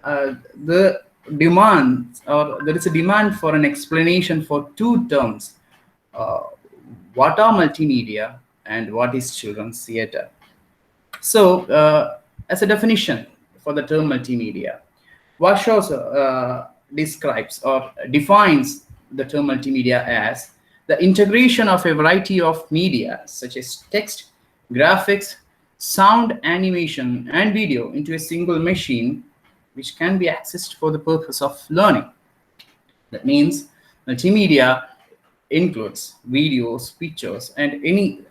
the demand, or there is a demand for an explanation for two terms. Uh, what are multimedia and what is children's theater? So, as a definition for the term multimedia, Washoe describes or defines the term multimedia as the integration of a variety of media such as text, graphics, sound, animation, and video into a single machine which can be accessed for the purpose of learning. That means multimedia includes videos, pictures, and any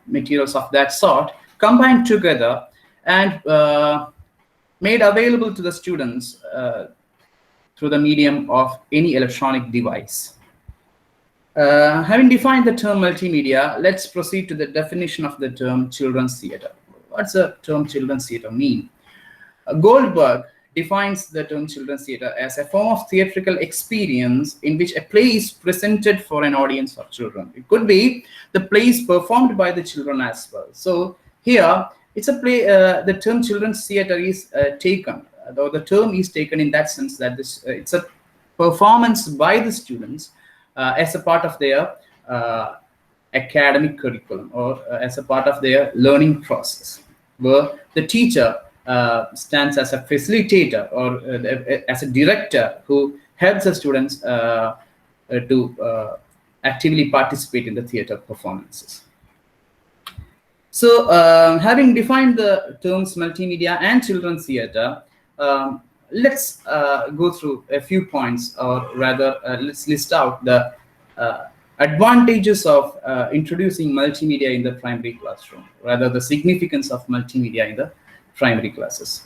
materials of that sort combined together and made available to the students through the medium of any electronic device. Having defined the term multimedia, let's proceed to the definition of the term children's theater. What's the term children's theater mean? Goldberg defines the term children's theater as a form of theatrical experience in which a play is presented for an audience of children. It could be the plays performed by the children as well. So here, it's a play. The term children's theater is taken, though the term is taken in that sense that it's a performance by the students as a part of their academic curriculum, or as a part of their learning process, where the teacher stands as a facilitator or as a director who helps the students to actively participate in the theater performances. So, having defined the terms multimedia and children's theater, let's go through a few points, or rather, let's list out the advantages of introducing multimedia in the primary classroom, rather the significance of multimedia in the primary classes.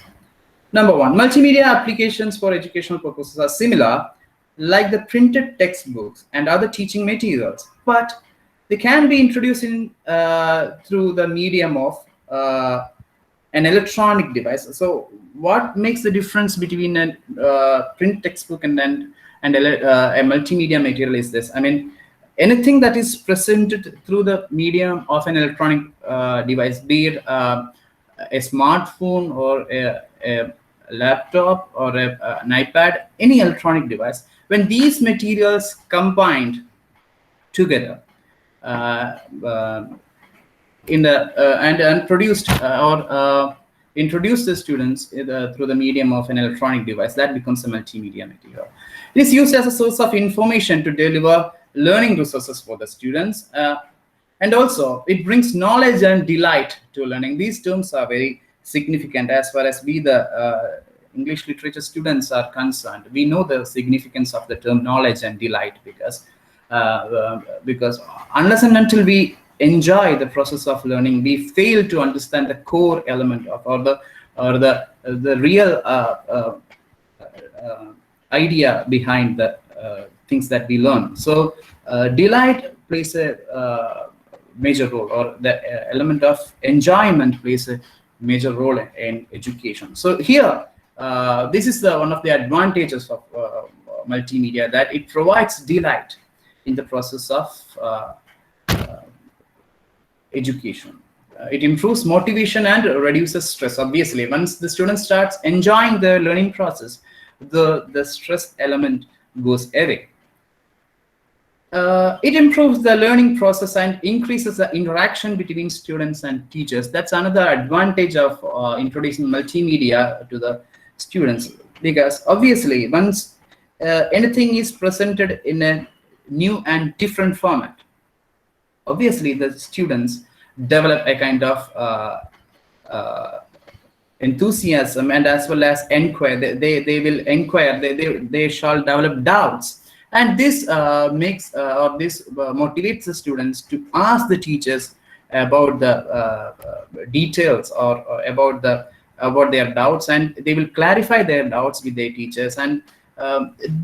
Number one, multimedia applications for educational purposes are similar, like the printed textbooks and other teaching materials, but they can be introduced in through the medium of an electronic device. So, what makes the difference between a print textbook and a multimedia material is this? I mean, anything that is presented through the medium of an electronic device, be it a smartphone or a laptop or an iPad, any electronic device, when these materials combined together in the and produced or introduced the students through the medium of an electronic device, that becomes a multimedia material. It is used as a source of information to deliver learning resources for the students. And also, it brings knowledge and delight to learning. These terms are very significant as far as we, the English literature students, are concerned. We know the significance of the term knowledge and delight because unless and until we enjoy the process of learning, we fail to understand the core element of the real idea behind the things that we learn. So, delight plays a major role, or the element of enjoyment plays a major role in education. So here, this is one of the advantages of multimedia, that it provides delight in the process of education. It improves motivation and reduces stress. Obviously, once the student starts enjoying the learning process, the stress element goes away. It improves the learning process and increases the interaction between students and teachers. That's another advantage of introducing multimedia to the students, because obviously once anything is presented in a new and different format, obviously the students develop a kind of enthusiasm, and as well as inquire. They will inquire. They shall develop doubts. And this makes this motivates the students to ask the teachers about the details, or about their doubts, and they will clarify their doubts with their teachers, and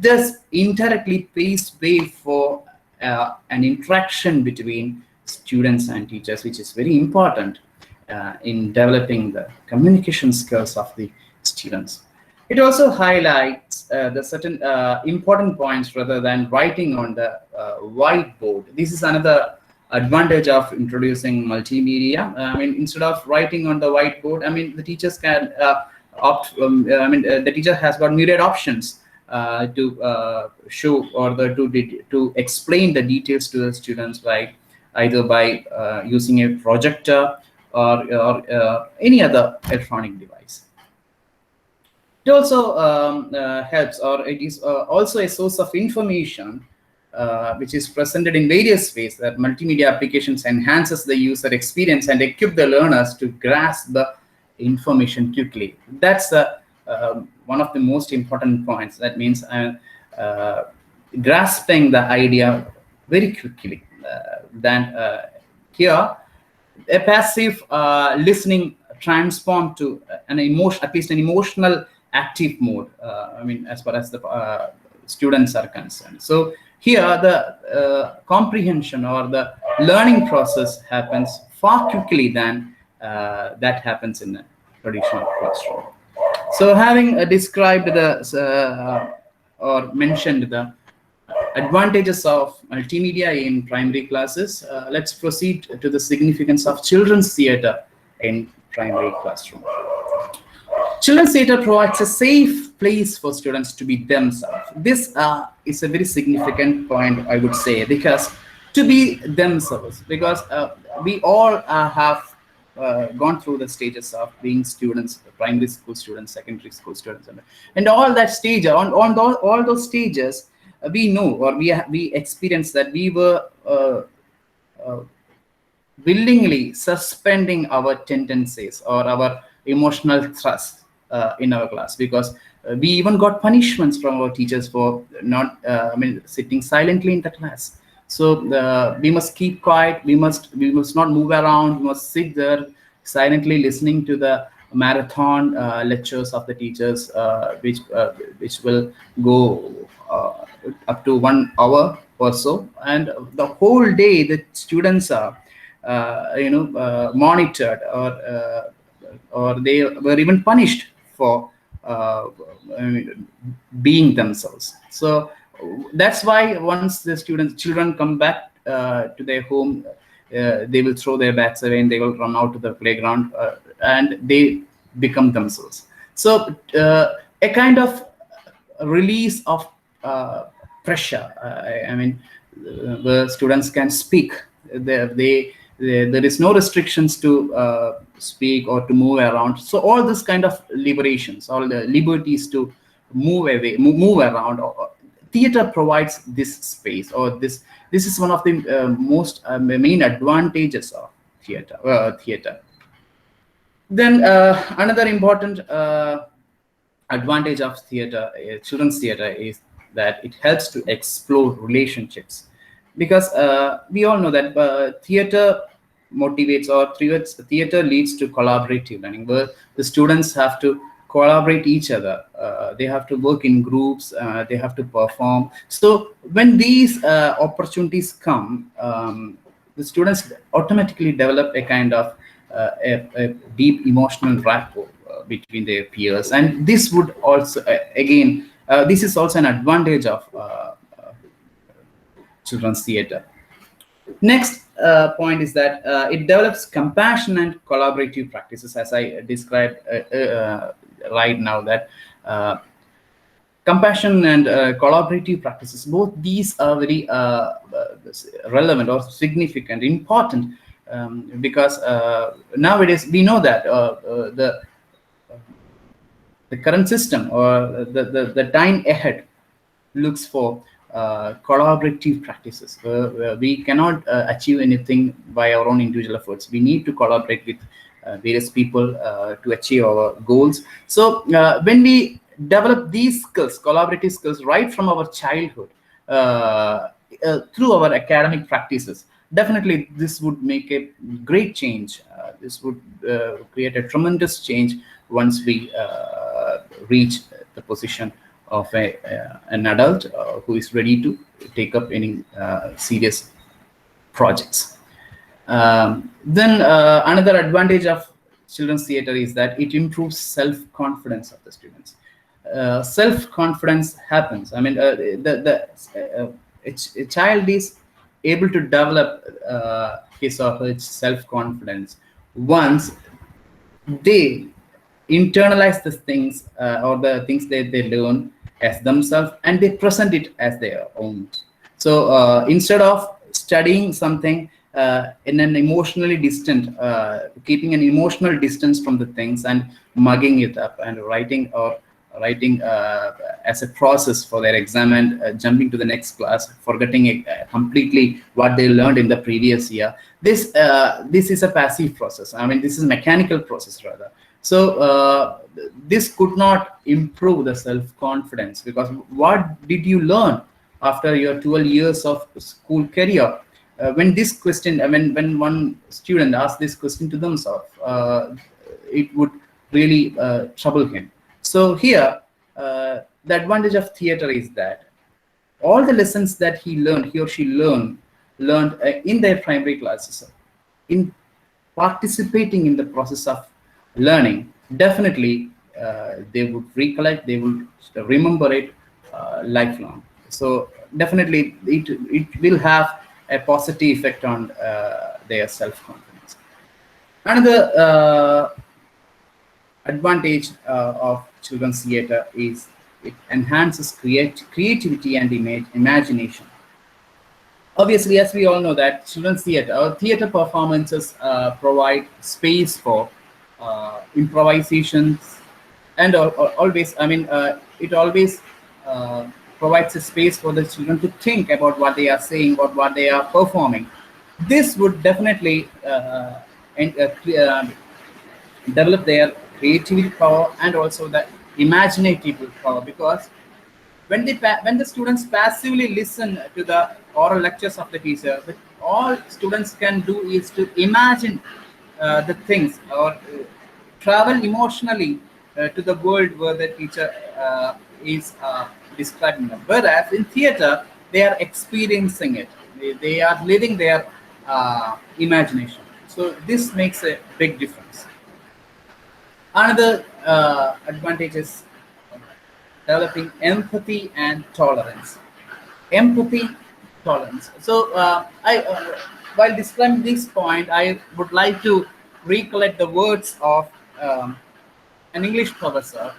this indirectly paves way for an interaction between students and teachers, which is very important in developing the communication skills of the students. It also highlights the certain important points rather than writing on the whiteboard. This is another advantage of introducing multimedia. I mean, instead of writing on the whiteboard, I mean, the teachers can the teacher has got myriad options to show or to explain the details to the students by either by using a projector or any other electronic device. It also helps, or it is also a source of information which is presented in various ways. That multimedia applications enhances the user experience and equip the learners to grasp the information quickly. That's one of the most important points. That means grasping the idea very quickly. Than here, a passive listening transformed to an emotion, at least an emotional active mode. As far as the students are concerned. So here, the comprehension or the learning process happens far quickly than that happens in a traditional classroom. So, having described the or mentioned the advantages of multimedia in primary classes, let's proceed to the significance of children's theater in primary classroom. Children's theater provides a safe place for students to be themselves. This is a very significant point, I would say, because to be themselves, because we all have gone through the stages of being students, primary school students, secondary school students, and all that stage, on all those stages, we know, or we experienced that we were willingly suspending our tendencies or our emotional thrust in our class, because we even got punishments from our teachers for not sitting silently in the class. So we must keep quiet, we must not move around, we must sit there silently listening to the marathon lectures of the teachers, which will go up to 1 hour or so, and the whole day the students are monitored, or they were even punished for being themselves. So that's why once the children come back to their home, they will throw their bags away and they will run out to the playground, and they become themselves. So a kind of release of pressure. Where students can speak. There is no restrictions to speak or to move around. So all this kind of liberations, all the liberties to move away, move around. Theater provides this space, or this is one of the most main advantages of theater. Then another important advantage of theater, children's theater, is that it helps to explore relationships, because we all know that theater motivates, or theater leads to collaborative learning, where the students have to collaborate each other, they have to work in groups, they have to perform. So when these opportunities come, the students automatically develop a kind of a deep emotional rapport between their peers, and this would also again this is also an advantage of children's theater. Next point is that it develops compassion and collaborative practices, as I described right now, that compassion and collaborative practices, both these are very relevant or significant, important, because nowadays we know that the current system, or the time ahead, looks for collaborative practices, where we cannot achieve anything by our own individual efforts. We need to collaborate with various people to achieve our goals. So when we develop these skills, collaborative skills, right from our childhood, through our academic practices, definitely this would make a great change. This would create a tremendous change once we reach the position of an adult who is ready to take up any serious projects. Then another advantage of children's theater is that it improves self-confidence of the students. Self-confidence happens. A child is able to develop his or her self-confidence once they internalize the things or the things that they learn as themselves, and they present it as their own. So instead of studying something in an emotionally distant, keeping an emotional distance from the things and mugging it up and writing as a process for their exam and jumping to the next class, forgetting completely what they learned in the previous year. This is a passive process. I mean, this is a mechanical process rather. So this could not improve the self-confidence, because what did you learn after your 12 years of school career? When this question, when one student asks this question to themselves, it would really trouble him. So here, the advantage of theater is that all the lessons that he or she learned in their primary classes, in participating in the process of learning, definitely they would recollect, they would remember it lifelong. So definitely it will have a positive effect on their self-confidence. Another advantage of children's theater is it enhances creativity and imagination. Obviously, as we all know that children's theater or theater performances provide space for improvisations, and always, it always provides a space for the children to think about what they are saying, about what they are performing. This would definitely develop their creativity power and also the imaginative power, because when the students passively listen to the oral lectures of the teacher, all students can do is to imagine the things, or travel emotionally to the world where the teacher is describing them. Whereas in theater, they are experiencing it. They are living their imagination. So this makes a big difference. Another advantage is developing empathy and tolerance. Empathy, tolerance. So, while describing this point, I would like to recollect the words of an English professor.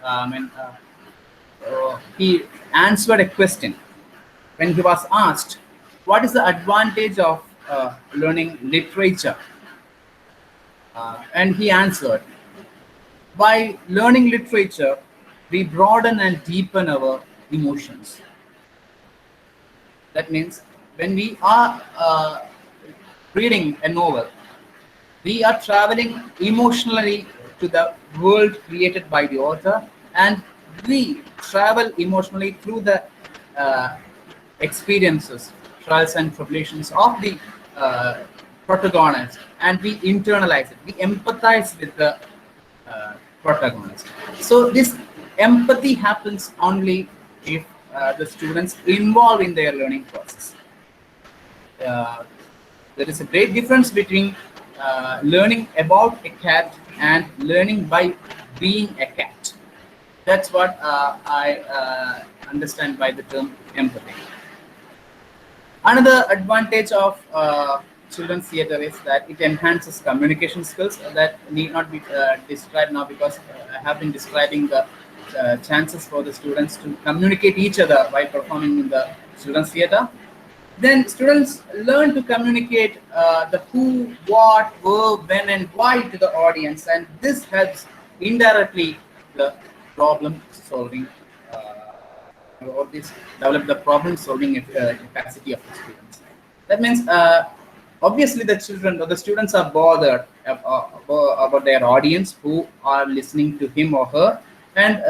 He answered a question when he was asked, "What is the advantage of learning literature?" And he answered, "By learning literature, we broaden and deepen our emotions." That means when we are reading a novel, we are traveling emotionally to the world created by the author, and we travel emotionally through the uh, experiences, trials, and tribulations of the protagonist, and we internalize it. We empathize with the protagonist. So this empathy happens only if the students involved in their learning process. Uh, there is a great difference between learning about a cat and learning by being a cat. That's what I understand by the term empathy. Another advantage of children's theater is that it enhances communication skills. That need not be described now, because I have been describing the chances for the students to communicate each other by performing in the children's theater. Then students learn to communicate the who, what, where, when, and why to the audience, and this helps indirectly the problem solving, or this develop the problem solving capacity of the students. That means obviously the children or the students are bothered about their audience who are listening to him or her, and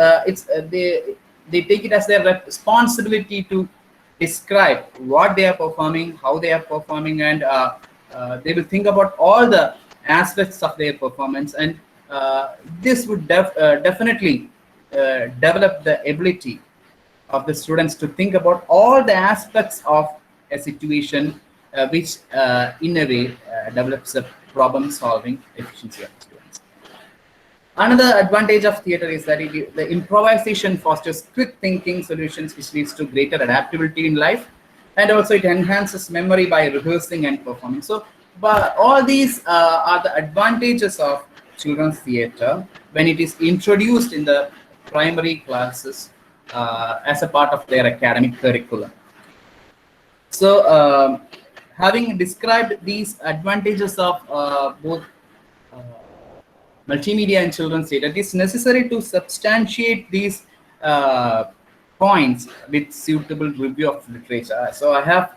they take it as their responsibility to describe what they are performing, how they are performing, and they will think about all the aspects of their performance, and this would definitely develop the ability of the students to think about all the aspects of a situation, which in a way develops a problem solving efficiency of the students. Another advantage of theater is that the improvisation fosters quick thinking solutions, which leads to greater adaptability in life, and also it enhances memory by rehearsing and performing. So, but all these are the advantages of children's theater when it is introduced in the primary classes as a part of their academic curriculum. So, having described these advantages of both uh, multimedia and children's theatre, it is necessary to substantiate these uh, points with suitable review of literature. So I have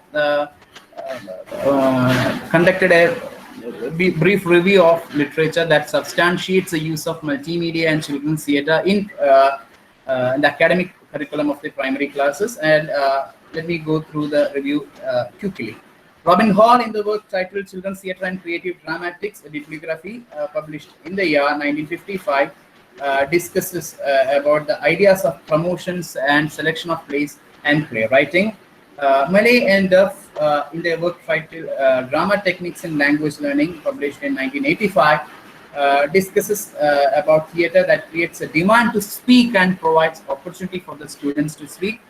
conducted a brief review of literature that substantiates the use of multimedia and children's theatre in the academic curriculum of the primary classes. And let me go through the review quickly. Robin Hall, in the work titled Children's Theatre and Creative Dramatics, a bibliography published in the year 1955, discusses about the ideas of promotions and selection of plays and playwriting. Malay and Duff, in their work titled Drama Techniques in Language Learning, published in 1985, discusses about theatre that creates a demand to speak and provides opportunity for the students to speak.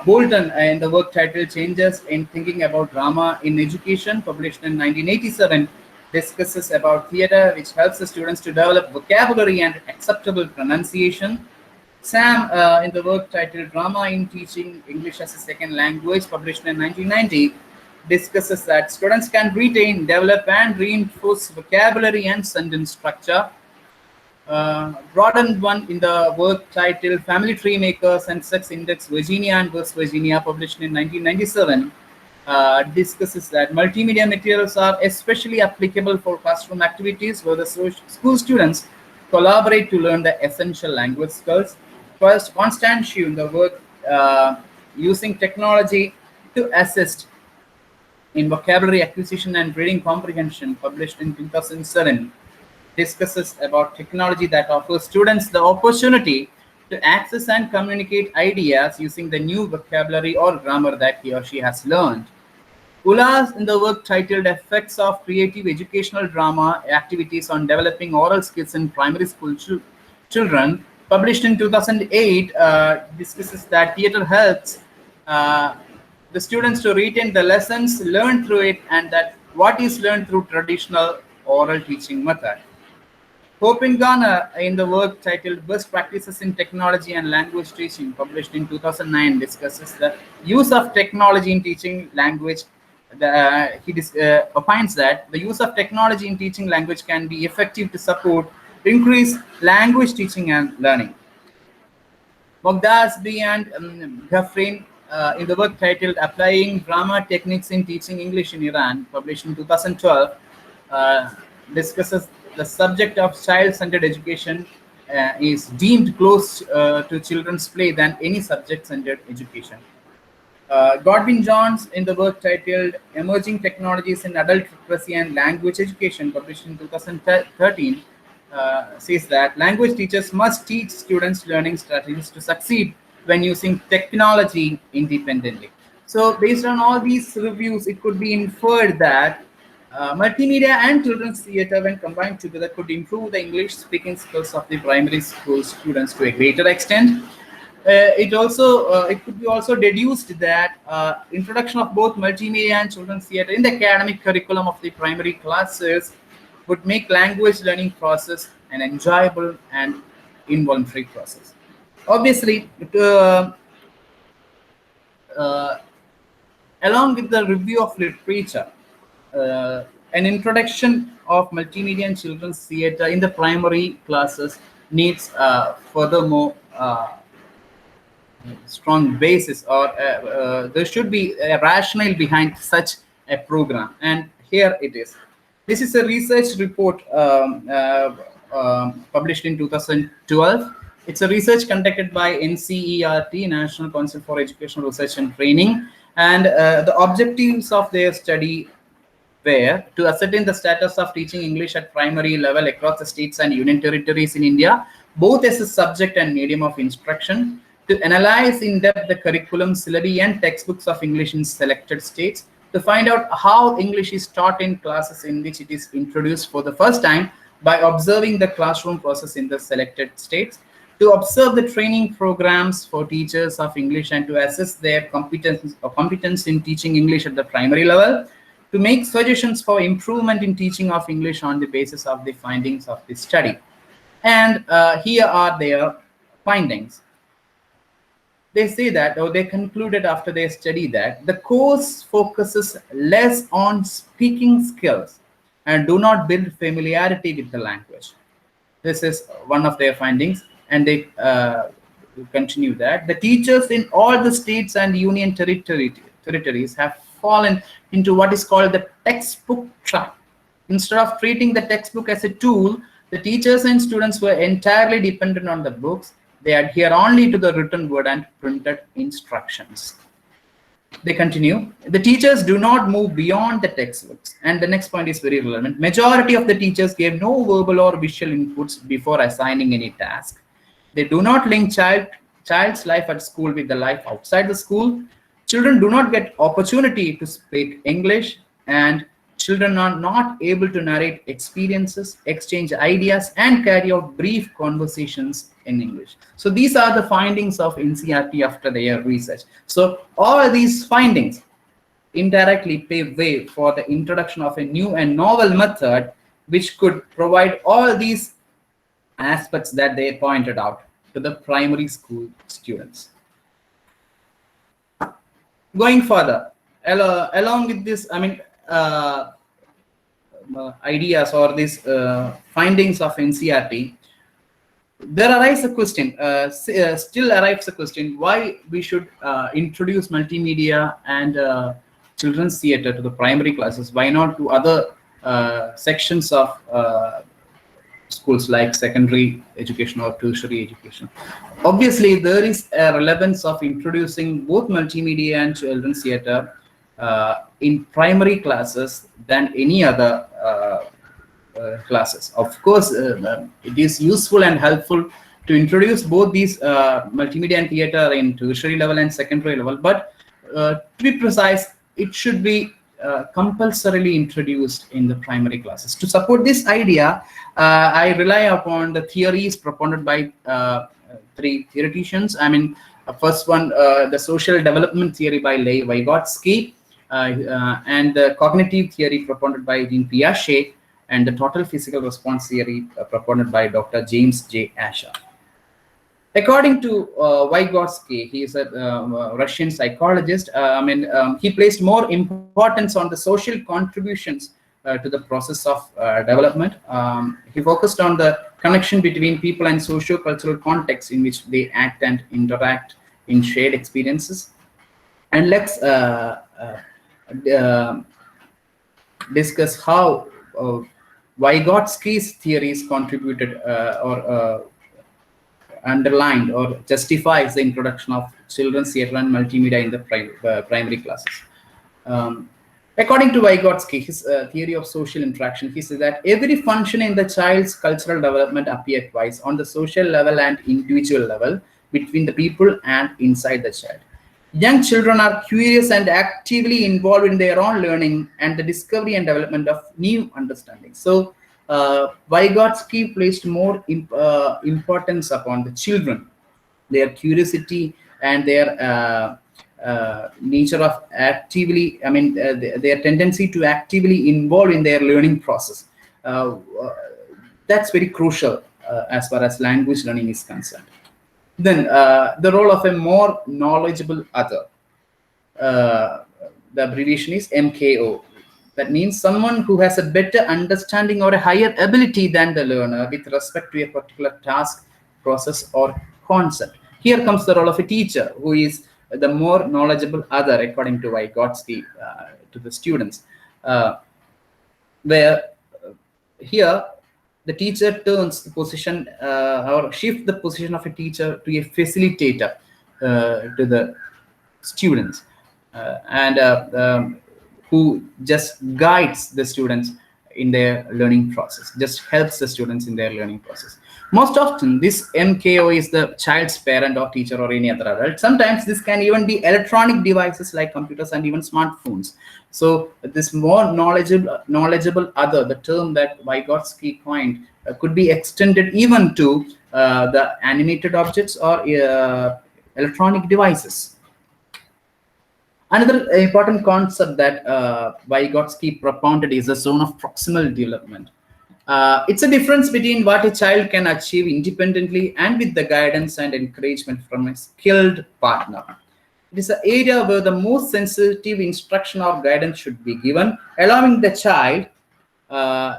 Bolton, in the work titled Changes in Thinking About Drama in Education, published in 1987, discusses about theatre which helps the students to develop vocabulary and acceptable pronunciation. Sam, in the work titled Drama in Teaching English as a Second Language, published in 1990, discusses that students can retain, develop, and reinforce vocabulary and sentence structure. Broadened one, in the work titled Family Tree Makers and Sex Index Virginia and West Virginia, published in 1997, discusses that multimedia materials are especially applicable for classroom activities where the school students collaborate to learn the essential language skills. First, Constantiu, in the work Using Technology to Assist in Vocabulary Acquisition and Reading Comprehension, published in 2007, discusses about technology that offers students the opportunity to access and communicate ideas using the new vocabulary or grammar that he or she has learned. Ulas, in the work titled Effects of Creative Educational Drama Activities on Developing Oral Skills in Primary School Children, published in 2008, discusses that theatre helps the students to retain the lessons learned through it and that what is learned through traditional oral teaching method. Hopingana, in the work titled Best Practices in Technology and Language Teaching, published in 2009, discusses the use of technology in teaching language. He opines that the use of technology in teaching language can be effective to support increase language teaching and learning. Mogdasby and Ghafrin, in the work titled Applying Drama Techniques in Teaching English in Iran, published in 2012, discusses the subject of child-centered education is deemed close to children's play than any subject-centered education. Godwin Jones, in the work titled Emerging Technologies in Adult Literacy and Language Education, published in 2013, says that language teachers must teach students learning strategies to succeed when using technology independently. So based on all these reviews, it could be inferred that multimedia and children's theatre, when combined together, could improve the English speaking skills of the primary school students to a greater extent. It could be also deduced that introduction of both multimedia and children's theatre in the academic curriculum of the primary classes would make language learning process an enjoyable and involuntary process. Obviously, along with the review of literature, an introduction of multimedia and children's theatre in the primary classes needs furthermore strong basis, or there should be a rationale behind such a program, and here it is. This is a research report published in 2012. It's a research conducted by NCERT, National Council for Educational Research and Training, and the objectives of their study were to ascertain the status of teaching English at primary level across the states and union territories in India, both as a subject and medium of instruction, to analyze in depth the curriculum, syllabi, and textbooks of English in selected states, to find out how English is taught in classes in which it is introduced for the first time by observing the classroom process in the selected states, to observe the training programs for teachers of English and to assess their competence in teaching English at the primary level, to make suggestions for improvement in teaching of English on the basis of the findings of the study. And here are their findings. They say that, or they concluded after their study, that the course focuses less on speaking skills and do not build familiarity with the language. This is one of their findings, and they continue that the teachers in all the states and union territories have fallen into what is called the textbook trap. Instead of treating the textbook as a tool, the teachers and students were entirely dependent on the books. They adhere only to the written word and printed instructions. They continue, the teachers do not move beyond the textbooks. And the next point is very relevant. Majority of the teachers gave no verbal or visual inputs before assigning any task. They do not link child's life at school with the life outside the school. Children do not get opportunity to speak English, and children are not able to narrate experiences, exchange ideas, and carry out brief conversations in English. So these are the findings of NCERT after their research. So all these findings indirectly pave way for the introduction of a new and novel method which could provide all these aspects that they pointed out to the primary school students. Going further, along with this, ideas or these findings of NCERT, there arises a question, still arrives a question, why we should introduce multimedia and children's theater to the primary classes? Why not to other sections of schools like secondary education or tertiary education? Obviously, there is a relevance of introducing both multimedia and children's theater in primary classes than any other classes. Of course, it is useful and helpful to introduce both these multimedia and theater in tertiary level and secondary level, but to be precise, it should be compulsorily introduced in the primary classes. To support this idea, I rely upon the theories propounded by three theoreticians. First one, the social development theory by Leigh Vygotsky, and the cognitive theory propounded by Jean Piaget, and the total physical response theory propounded by Dr. James J. Asher. According to Vygotsky, he is a Russian psychologist. He placed more importance on the social contributions to the process of development. He focused on the connection between people and socio-cultural contexts in which they act and interact in shared experiences. And let's discuss how Vygotsky's theories contributed or underlined or justifies the introduction of children's theater and multimedia in the primary classes. According to Vygotsky, his theory of social interaction, he says that every function in the child's cultural development appears twice, on the social level and individual level, between the people and inside the child. Young children are curious and actively involved in their own learning and the discovery and development of new understanding. So Vygotsky placed more importance upon the children, their curiosity and their nature of actively, their tendency to actively involve in their learning process. That's very crucial as far as language learning is concerned. Then the role of a more knowledgeable other. The abbreviation is MKO. That means someone who has a better understanding or a higher ability than the learner with respect to a particular task, process, or concept. Here comes the role of a teacher, who is the more knowledgeable other, according to Vygotsky, to the students. Where here the teacher turns the position or shift the position of a teacher to a facilitator to the students, who just guides the students in their learning process, just helps the students in their learning process. Most often, this MKO is the child's parent or teacher or any other adult. Sometimes this can even be electronic devices like computers and even smartphones. So this more knowledgeable other, the term that Vygotsky coined, could be extended even to the animated objects or electronic devices. Another important concept that Vygotsky propounded is the zone of proximal development. It's a difference between what a child can achieve independently and with the guidance and encouragement from a skilled partner. It is an area where the most sensitive instruction or guidance should be given, allowing the child uh,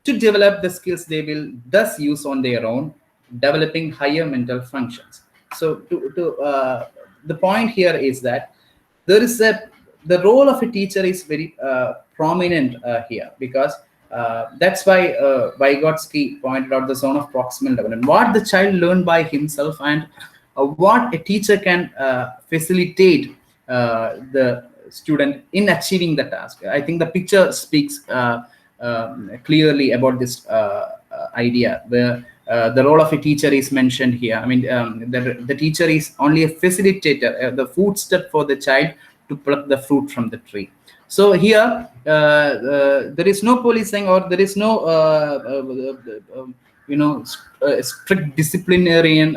to develop the skills they will thus use on their own, developing higher mental functions. So, the point here is that there is a the role of a teacher is very prominent here, because that's why Vygotsky pointed out the zone of proximal development. What the child learned by himself, and what a teacher can facilitate the student in achieving the task. I think the picture speaks clearly about this idea, where the role of a teacher is mentioned here. I mean, the teacher is only a facilitator, the footstep for the child to pluck the fruit from the tree. So here, there is no policing, or there is no, strict disciplinarian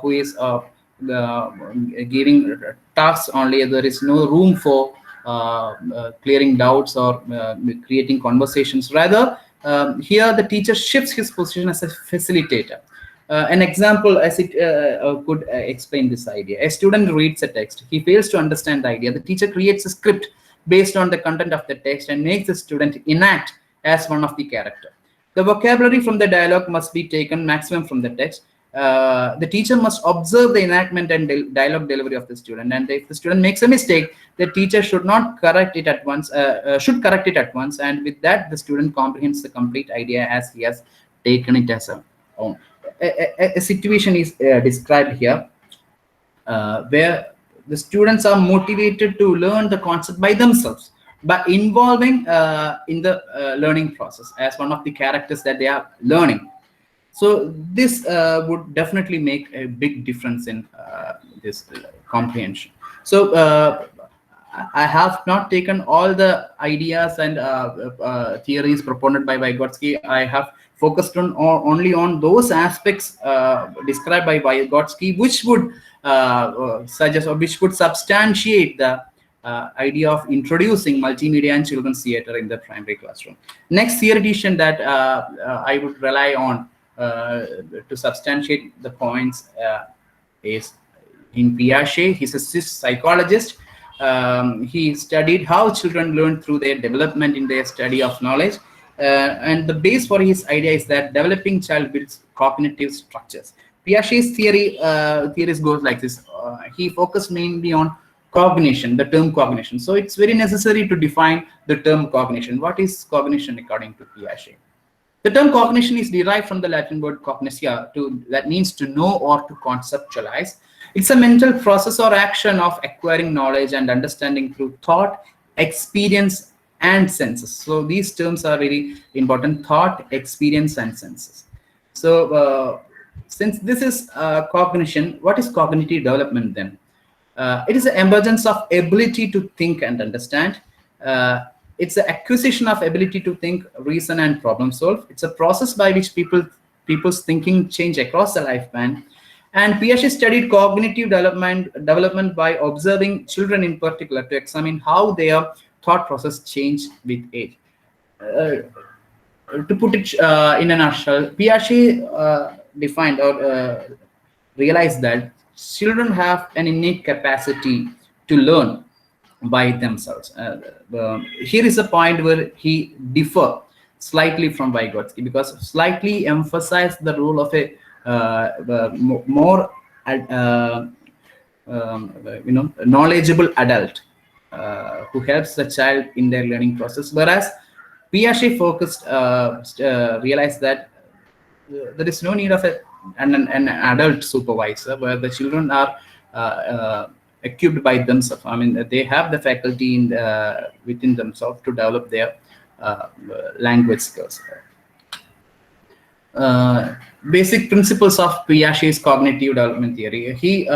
who is giving tasks only. There is no room for clearing doubts or creating conversations. Rather, here the teacher shifts his position as a facilitator. An example as it could explain this idea. A student reads a text. He fails to understand the idea. The teacher creates a script based on the content of the text and makes the student enact as one of the character. The vocabulary from the dialogue must be taken maximum from the text. The teacher must observe the enactment and dialogue delivery of the student. And if the student makes a mistake, the teacher should not correct it at once. Should correct it at once, and with that, the student comprehends the complete idea as he has taken it as a own. A situation is described here where the students are motivated to learn the concept by themselves, but involving in the learning process as one of the characters that they are learning. So this would definitely make a big difference in this comprehension. So I have not taken all the ideas and theories propounded by Vygotsky. I have focused on only on those aspects described by Vygotsky, which would suggest, or which would substantiate the idea of introducing multimedia and children's theater in the primary classroom. Next theoretician that I would rely on to substantiate the points is in Piaget. He's a psychologist. He studied how children learn through their development in their study of knowledge. And the base for his idea is that developing child builds cognitive structures. Piaget's theories goes like this. He focused mainly on cognition, the term cognition. So it's very necessary to define the term cognition. What is cognition according to Piaget? The term cognition is derived from the Latin word cognitia, that means to know or to conceptualize. It's a mental process or action of acquiring knowledge and understanding through thought, experience, and senses. So these terms are very important: thought, experience, and senses. So since this is cognition, what is cognitive development then? It is the emergence of ability to think and understand. It's the acquisition of ability to think, reason, and problem solve. It's a process by which people's thinking change across the lifespan. And Piaget studied cognitive development by observing children in particular to examine how their thought process changed with age. To put it in a nutshell, Piaget defined or realized that children have an innate capacity to learn by themselves. Here is a point where he differ slightly from Vygotsky, because slightly emphasized the role of a more knowledgeable adult who helps the child in their learning process, whereas Piaget focused realized that there is no need of an adult supervisor, where the children are equipped by themselves. I mean, they have the faculty within themselves to develop their language skills. Basic principles of Piaget's cognitive development theory. He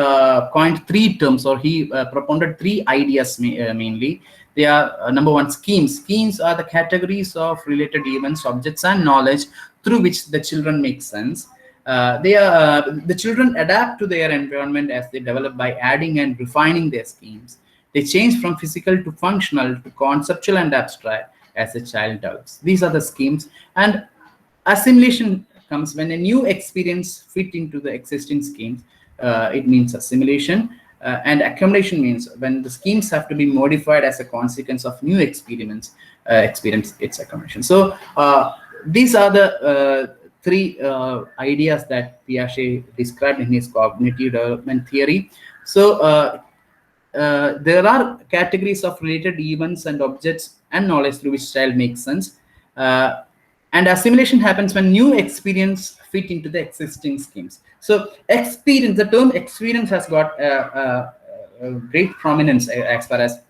coined three terms, or he propounded three ideas mainly. They are number one, schemes. Schemes are the categories of related events, objects, and knowledge through which the children make sense. The children adapt to their environment as they develop by adding and refining their schemes. They change from physical to functional to conceptual and abstract as a child develops. These are the schemes. And assimilation comes when a new experience fit into the existing schemes. It means assimilation. And accommodation means when the schemes have to be modified as a consequence of new experiments, experience its accommodation. So these are the three ideas that Piaget described in his cognitive development theory. So there are categories of related events and objects and knowledge through which child makes sense. Uh, and assimilation happens when new experience fit into the existing schemes. So experience, the term experience has got a great prominence as far as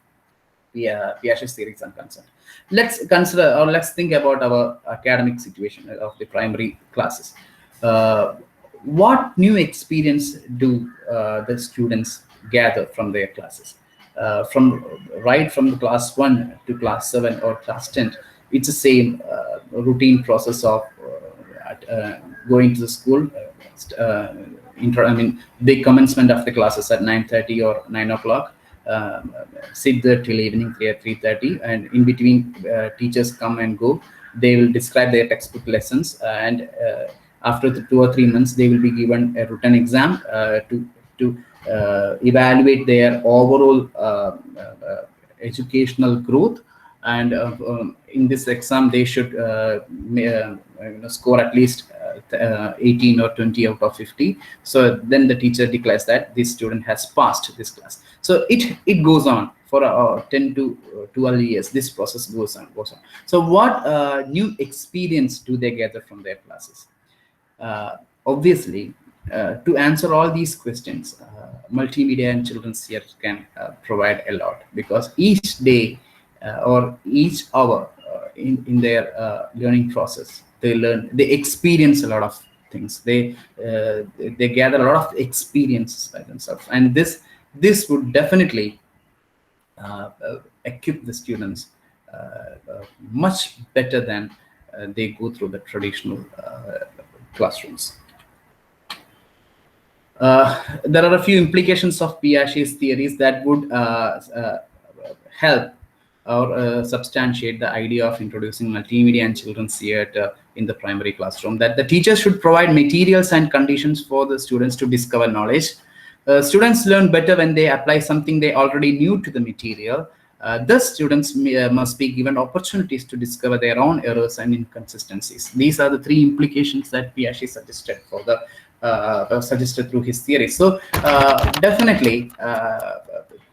Piaget's theories are concerned. Let's consider or let's think about our academic situation of the primary classes. Uh, what new experience do the students gather from their classes? From right from the class 1 to class 7 or class 10, it's the same routine process of going to the school. I mean, the commencement of the classes at 9:30 or 9 o'clock. Sit there till evening 3:30, and in between teachers come and go. They will describe their textbook lessons, and after the 2 or 3 months, they will be given a written exam to evaluate their overall educational growth. And in this exam, they should score at least 18 or 20 out of 50. So then the teacher declares that this student has passed this class. So it goes on for 10 to 12 years. This process goes on. So what new experience do they gather from their classes? Obviously, to answer all these questions, multimedia and children's theatre can provide a lot, because each day or each hour in their learning process, they experience a lot of things. They gather a lot of experiences by themselves, and this would definitely equip the students much better than they go through the traditional classrooms. There are a few implications of Piaget's theories that would help or substantiate the idea of introducing multimedia and children's theatre in the primary classroom. That the teachers should provide materials and conditions for the students to discover knowledge. Students learn better when they apply something they already knew to the material. Thus, students must be given opportunities to discover their own errors and inconsistencies. These are the three implications that Piaget suggested for the suggested through his theory. So definitely,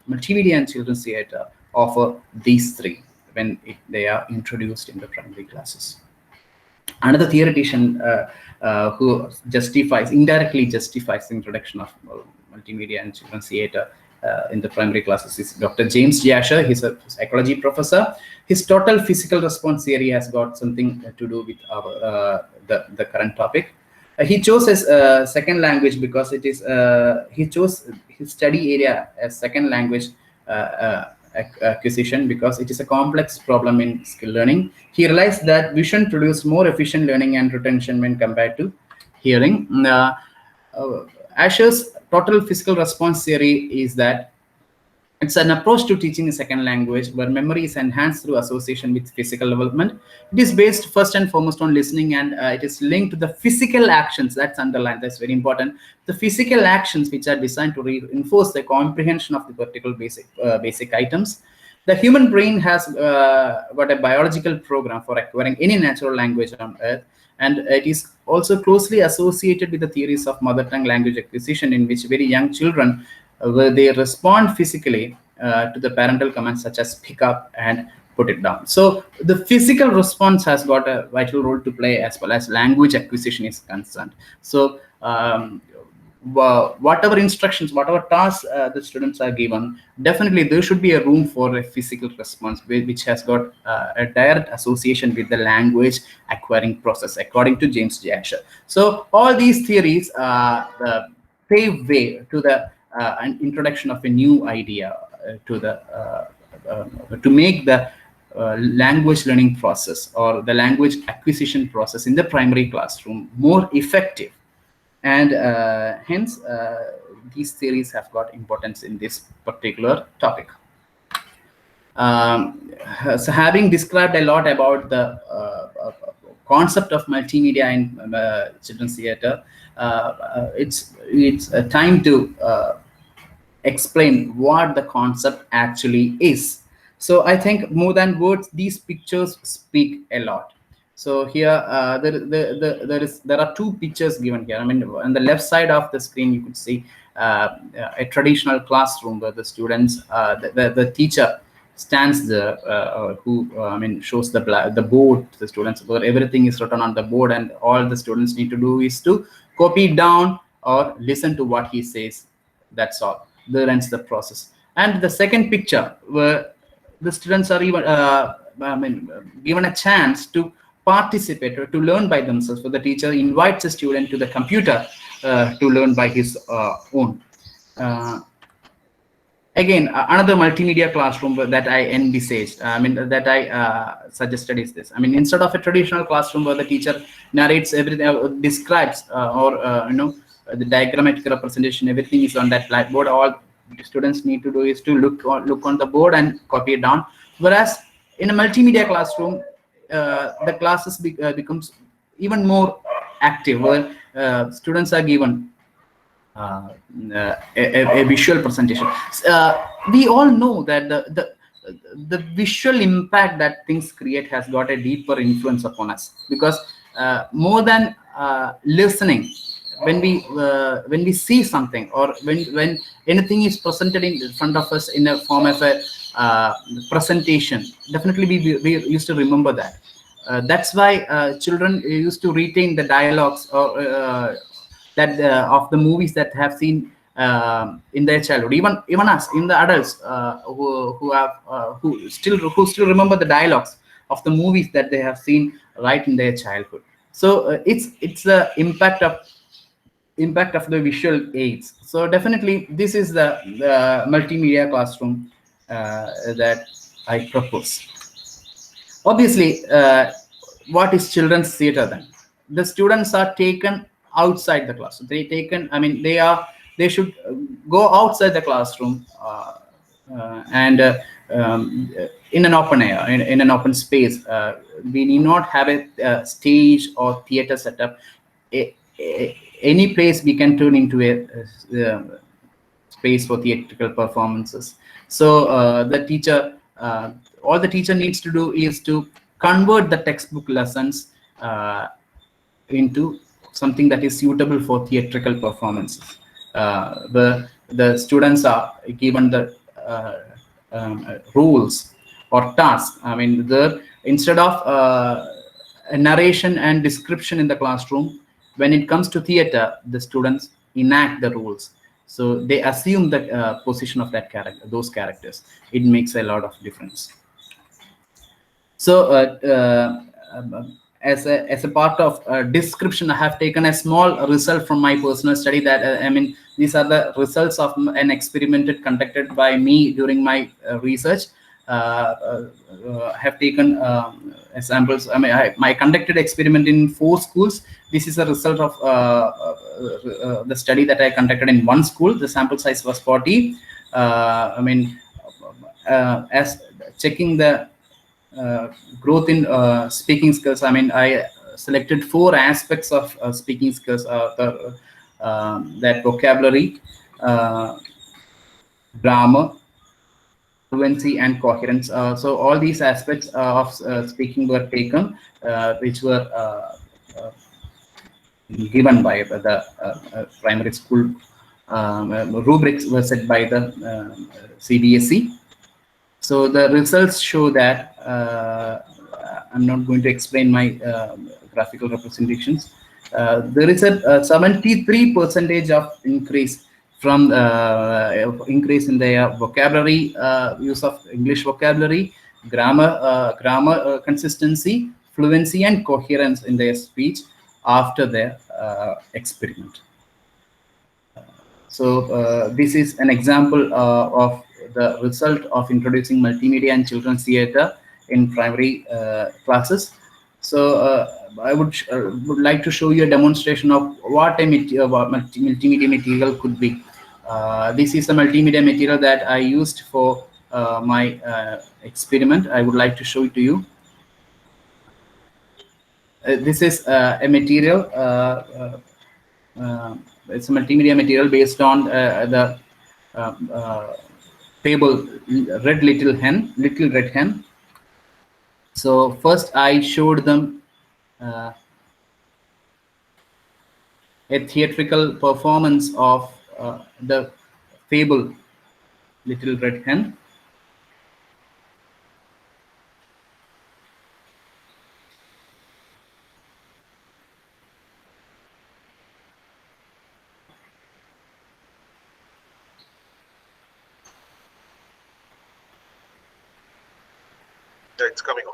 multimedia and children's theatre offer these three when they are introduced in the primary classes. Another theoretician who indirectly justifies the introduction of multimedia and children's theatre in the primary classes is Dr. James Jasher. He's a psychology professor. His total physical response theory has got something to do with our the current topic. He chose his second language because it is he chose his study area as second language acquisition because it is a complex problem in skill learning. He realized that vision produced more efficient learning and retention when compared to hearing. Asher's total physical response theory is that it's an approach to teaching a second language where memory is enhanced through association with physical development. It is based first and foremost on listening, and it is linked to the physical actions. That's underlined. That's very important. The physical actions which are designed to reinforce the comprehension of the particular basic items. The human brain has got a biological program for acquiring any natural language on Earth, and it is also closely associated with the theories of mother tongue language acquisition, in which very young children where they respond physically to the parental commands such as pick up and put it down. So the physical response has got a vital role to play as well as language acquisition is concerned. So whatever instructions, whatever tasks the students are given, definitely there should be a room for a physical response which has got a direct association with the language acquiring process, according to James Jasher. So all these theories pave way to the an introduction of a new idea to make the language learning process or the language acquisition process in the primary classroom more effective, and hence these theories have got importance in this particular topic. So having described a lot about the concept of multimedia in children's theater, it's a time to explain what the concept actually is. So I think more than words, these pictures speak a lot. So here, there are two pictures given here. I mean, on the left side of the screen, you could see a traditional classroom where the students, the teacher stands there, who I mean shows the board to the students, where everything is written on the board, and all the students need to do is to copy it down or listen to what he says. That's all. There ends the process. And the second picture, where the students are even given a chance to participate or to learn by themselves. So the teacher invites a student to the computer to learn by his own. Again, another multimedia classroom that I envisaged, that I suggested is this. I mean, instead of a traditional classroom where the teacher narrates everything, describes, or the diagrammatic representation, everything is on that blackboard. All the students need to do is to look on the board and copy it down. Whereas in a multimedia classroom, the classes becomes even more active, where students are given a visual presentation. We all know that the visual impact that things create has got a deeper influence upon us, because more than listening, when we see something, or when anything is presented in front of us in a form of a presentation, definitely we used to remember that. That's why children used to retain the dialogues, or that of the movies that have seen in their childhood. Even us, in the adults, who still remember the dialogues of the movies that they have seen right in their childhood. So it's the impact of the visual aids. So definitely this is the multimedia classroom that I propose. Obviously, what is children's theater then? The students are taken outside the classroom. They should go outside the classroom, and in an open air, in an open space. We need not have a stage or theater setup. Any place we can turn into a space for theatrical performances. So all the teacher needs to do is to convert the textbook lessons into something that is suitable for theatrical performances. The students are given the rules or tasks. I mean, instead of a narration and description in the classroom, when it comes to theater, the students enact the rules. So they assume the position of those characters. It makes a lot of difference. So as a part of description, I have taken a small result from my personal study. That these are the results of an experiment conducted by me during my research. I have taken samples. I conducted experiment in 4 schools. This is a result of the study that I conducted in 1 school. The sample size was 40. As checking the growth in speaking skills, I selected 4 aspects of speaking skills: that vocabulary, grammar, fluency, and coherence. So all these aspects of speaking were taken, which were given by the primary school. Rubrics were set by the CBSE. So the results show that I'm not going to explain my graphical representations. There is a 73% of increase from increase in their vocabulary, use of English vocabulary, grammar consistency, fluency, and coherence in their speech after their experiment. So this is an example of the result of introducing multimedia and children's theater in primary classes. So I would like to show you a demonstration of what a multimedia material could be. This is a multimedia material that I used for my experiment. I would like to show it to you. This is a material. It's a multimedia material based on the uh, uh, fable Red Little Hen, Little Red Hen. So first I showed them uh, a theatrical performance of the fable Little Red Hen. It's coming on.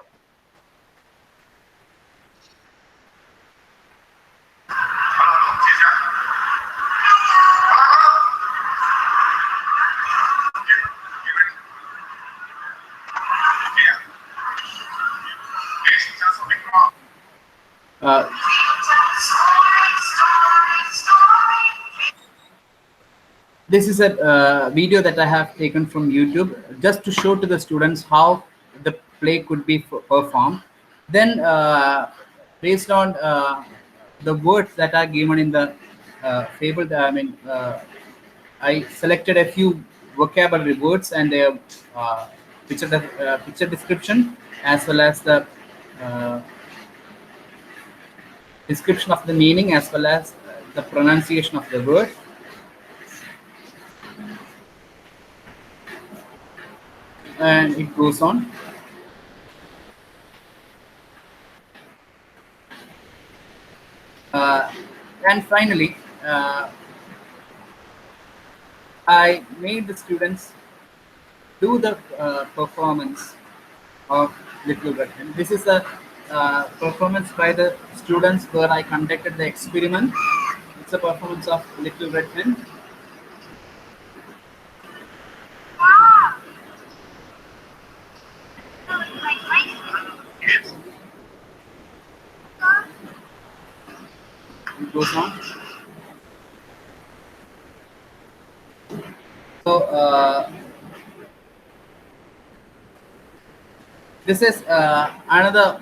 Uh, this is a video that I have taken from YouTube just to show to the students how the play could be performed. Then, based on the words that are given in the fable, I selected a few vocabulary words and their picture description, as well as the uh, description of the meaning, as well as the pronunciation of the word. And it goes on. And finally, I made the students do the performance of Little Red Hen. This is a performance by the students where I conducted the experiment. It's a performance of Little Red Hen. It goes on. So this is another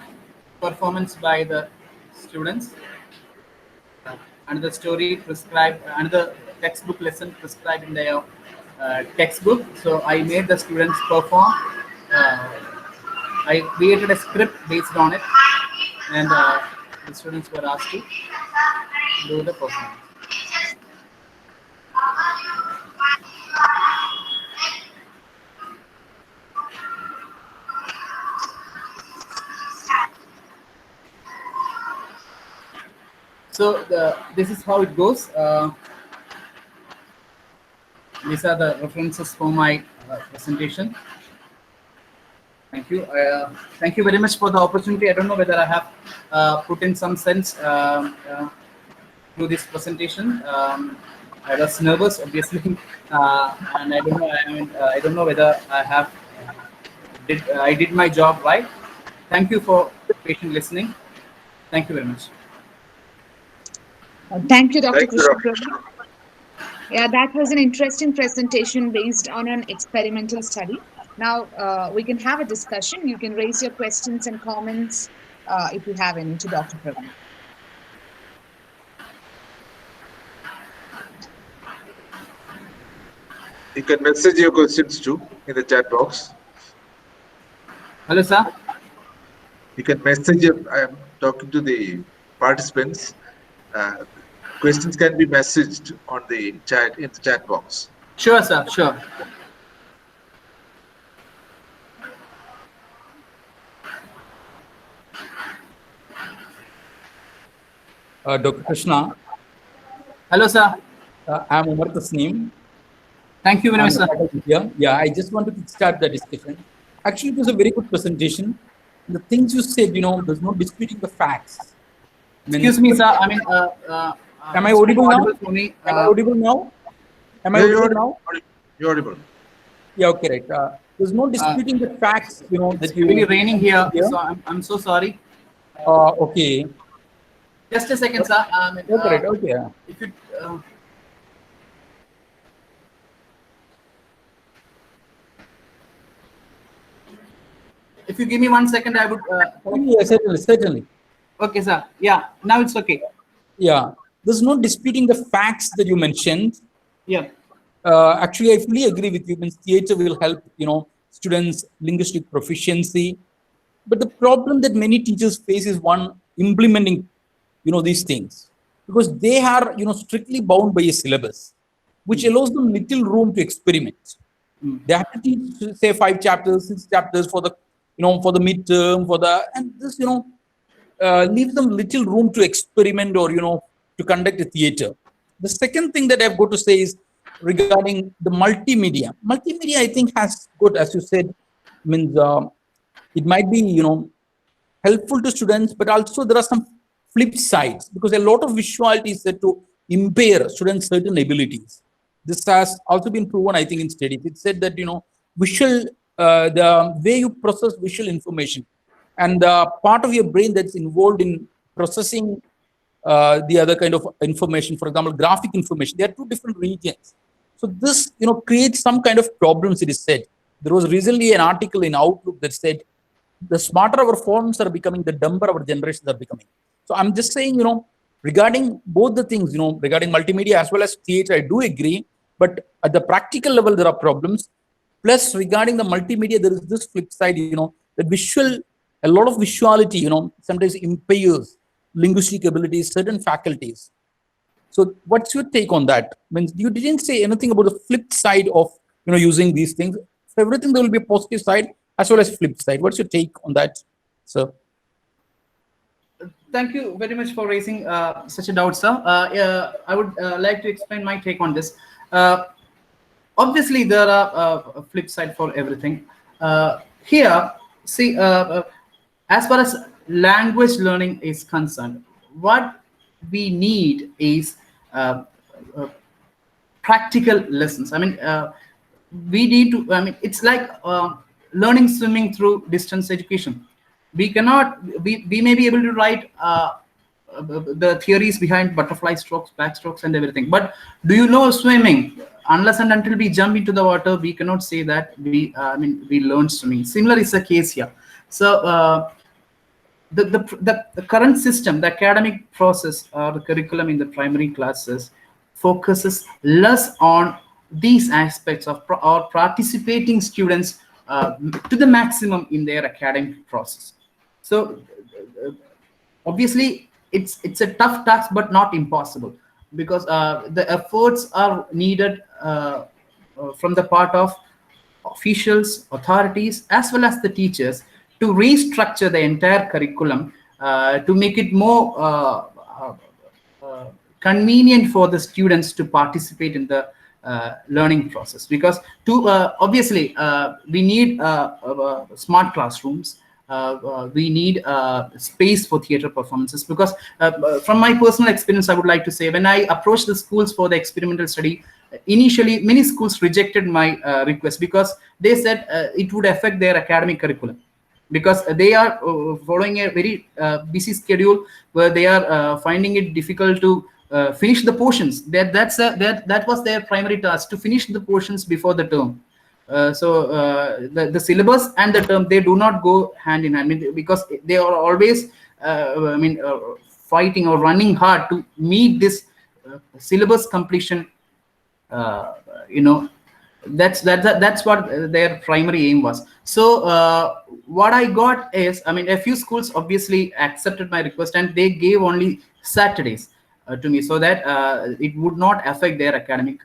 performance by the students. Another story prescribed, another textbook lesson prescribed in their textbook. So I made the students perform. I created a script based on it, and the students were asked to do the performance. So this is how it goes. These are the references for my presentation. Thank you. Thank you very much for the opportunity. I don't know whether I have put in some sense through this presentation. I was nervous, obviously, and I don't know. I don't know whether I did my job right. Thank you for patient listening. Thank you very much. Thank you, Dr. Thank you, Krishna Dr. Praveen. Yeah, that was an interesting presentation based on an experimental study. Now we can have a discussion. You can raise your questions and comments if you have any to Dr. Praveen. You can message your questions too in the chat box. Hello, sir. You can message. I am talking to the participants. Questions can be messaged on the chat in the chat box. Sure, sir. Sure. Dr. Krishna. Hello, sir. I'm Umar Tasneem. Thank you very much, sir. Yeah, I just wanted to start the discussion. Actually, it was a very good presentation. The things you said, there's no disputing the facts. Excuse me, sir. I mean, am I audible now? For me, am I audible now? Am I audible now? You're audible. Yeah, okay, right. There's no disputing the facts, that it's really raining here, so I'm so sorry. Okay. Just a second, sir. Okay, right. Okay. If you If you give me 1 second, I would. Yeah, certainly, certainly. Okay, sir. Yeah, now it's okay. Yeah, there's no disputing the facts that you mentioned. Yeah. Actually, I fully agree with you. Means theater will help, students' linguistic proficiency. But the problem that many teachers face is one implementing, these things because they are, strictly bound by a syllabus, which allows them little room to experiment. Mm. They have to teach, say, 5 chapters, 6 chapters for the, for the midterm, and this, leave them little room to experiment or to conduct a theater. The second thing that I've got to say is regarding the multimedia. Multimedia, I think, has got, as you said, means it might be helpful to students, but also there are some flip sides because a lot of visuality is said to impair students' certain abilities. This has also been proven, I think, in studies. It said that visual, the way you process visual information and the part of your brain that's involved in processing the other kind of information, for example, graphic information, they are two different regions. So this, creates some kind of problems. It is said. There was recently an article in Outlook that said the smarter our phones are becoming, the dumber our generations are becoming. So I'm just saying, regarding both the things, regarding multimedia as well as theater, I do agree. But at the practical level, there are problems. Plus, regarding the multimedia, there is this flip side, the visual, a lot of visuality, sometimes impairs linguistic abilities, certain faculties. So what's your take on that? Means you didn't say anything about the flip side of, using these things. For everything, there will be a positive side as well as flip side. What's your take on that, sir? Thank you very much for raising such a doubt, sir. I would like to explain my take on this. Obviously, there are a flip side for everything. Here, see, as far as language learning is concerned, what we need is practical lessons. I mean, we need to. I mean, it's like learning swimming through distance education. We cannot. We may be able to write the theories behind butterfly strokes, backstrokes, and everything. But do you know swimming? Unless and until we jump into the water, we cannot say that we learned swimming. Similar is the case here. So the current system, the academic process or the curriculum in the primary classes focuses less on these aspects of or participating students to the maximum in their academic process. So obviously it's a tough task, but not impossible, because the efforts are needed from the part of officials, authorities, as well as the teachers to restructure the entire curriculum to make it more convenient for the students to participate in the learning process. Because obviously we need smart classrooms. We need space for theater performances, because from my personal experience, I would like to say, when I approached the schools for the experimental study, initially many schools rejected my request because they said it would affect their academic curriculum, because they are following a very busy schedule where they are finding it difficult to finish the portions. That was their primary task, to finish the portions before the term. So the syllabus and the term, they do not go hand in hand, because they are always fighting or running hard to meet this syllabus completion. That's what their primary aim was. So what I got is, a few schools obviously accepted my request, and they gave only Saturdays to me, so that it would not affect their academic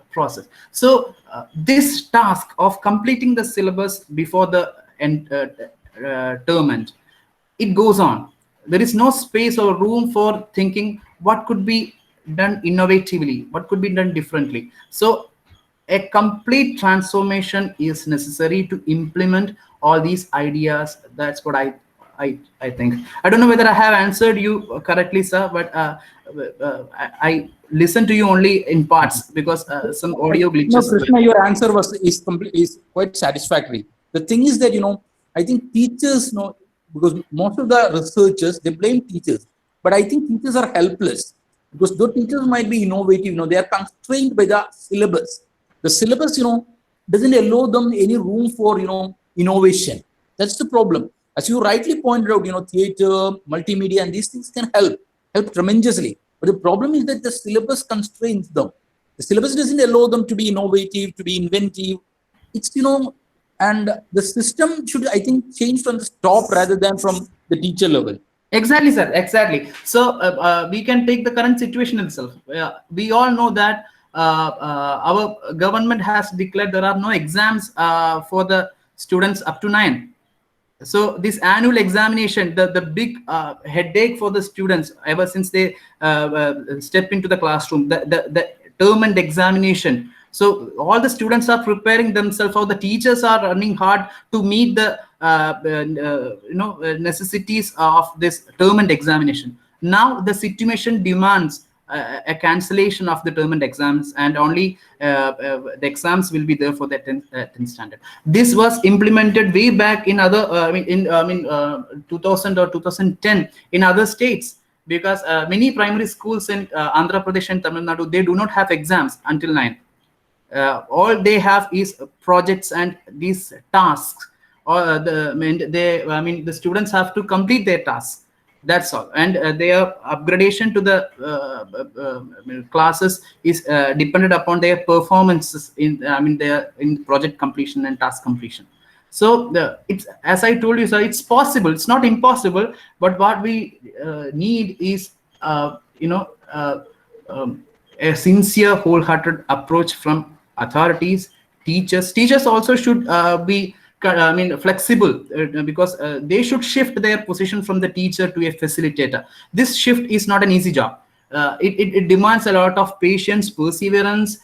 process. So this task of completing the syllabus before the term end, it goes on. There is no space or room for thinking what could be done innovatively, what could be done differently. So a complete transformation is necessary to implement all these ideas. That's what I think. I don't know whether I have answered you correctly, sir, but I listened to you only in parts because some audio glitches. No, Krishna, your answer is quite satisfactory. The thing is that I think teachers know, because most of the researchers, they blame teachers, but I think teachers are helpless, because though teachers might be innovative, they are constrained by the syllabus. The syllabus, doesn't allow them any room for innovation. That's the problem. As you rightly pointed out, theater, multimedia, and these things can help tremendously. But the problem is that the syllabus constrains them. The syllabus doesn't allow them to be innovative, to be inventive. It's, and the system should, I think, change from the top rather than from the teacher level. Exactly, sir. Exactly. So we can take the current situation itself. We all know that our government has declared there are no exams for the students up to 9. So this annual examination, the big headache for the students ever since they step into the classroom, the term and examination. So all the students are preparing themselves, or the teachers are running hard to meet the necessities of this term and examination. Now the situation demands a cancellation of the term and exams, and only the exams will be there for the 10th standard. This was implemented way back in other 2000 or 2010 in other states, because many primary schools in Andhra Pradesh and Tamil Nadu, they do not have exams until 9. All they have is projects and these tasks, or the students have to complete their tasks. That's all. And their upgradation to the classes is dependent upon their performances in project completion and task completion. So it's, as I told you, sir, it's possible. It's not impossible. But what we need is a sincere, wholehearted approach from authorities, teachers. Teachers also should be flexible, because they should shift their position from the teacher to a facilitator. This shift is not an easy job. It demands a lot of patience, perseverance,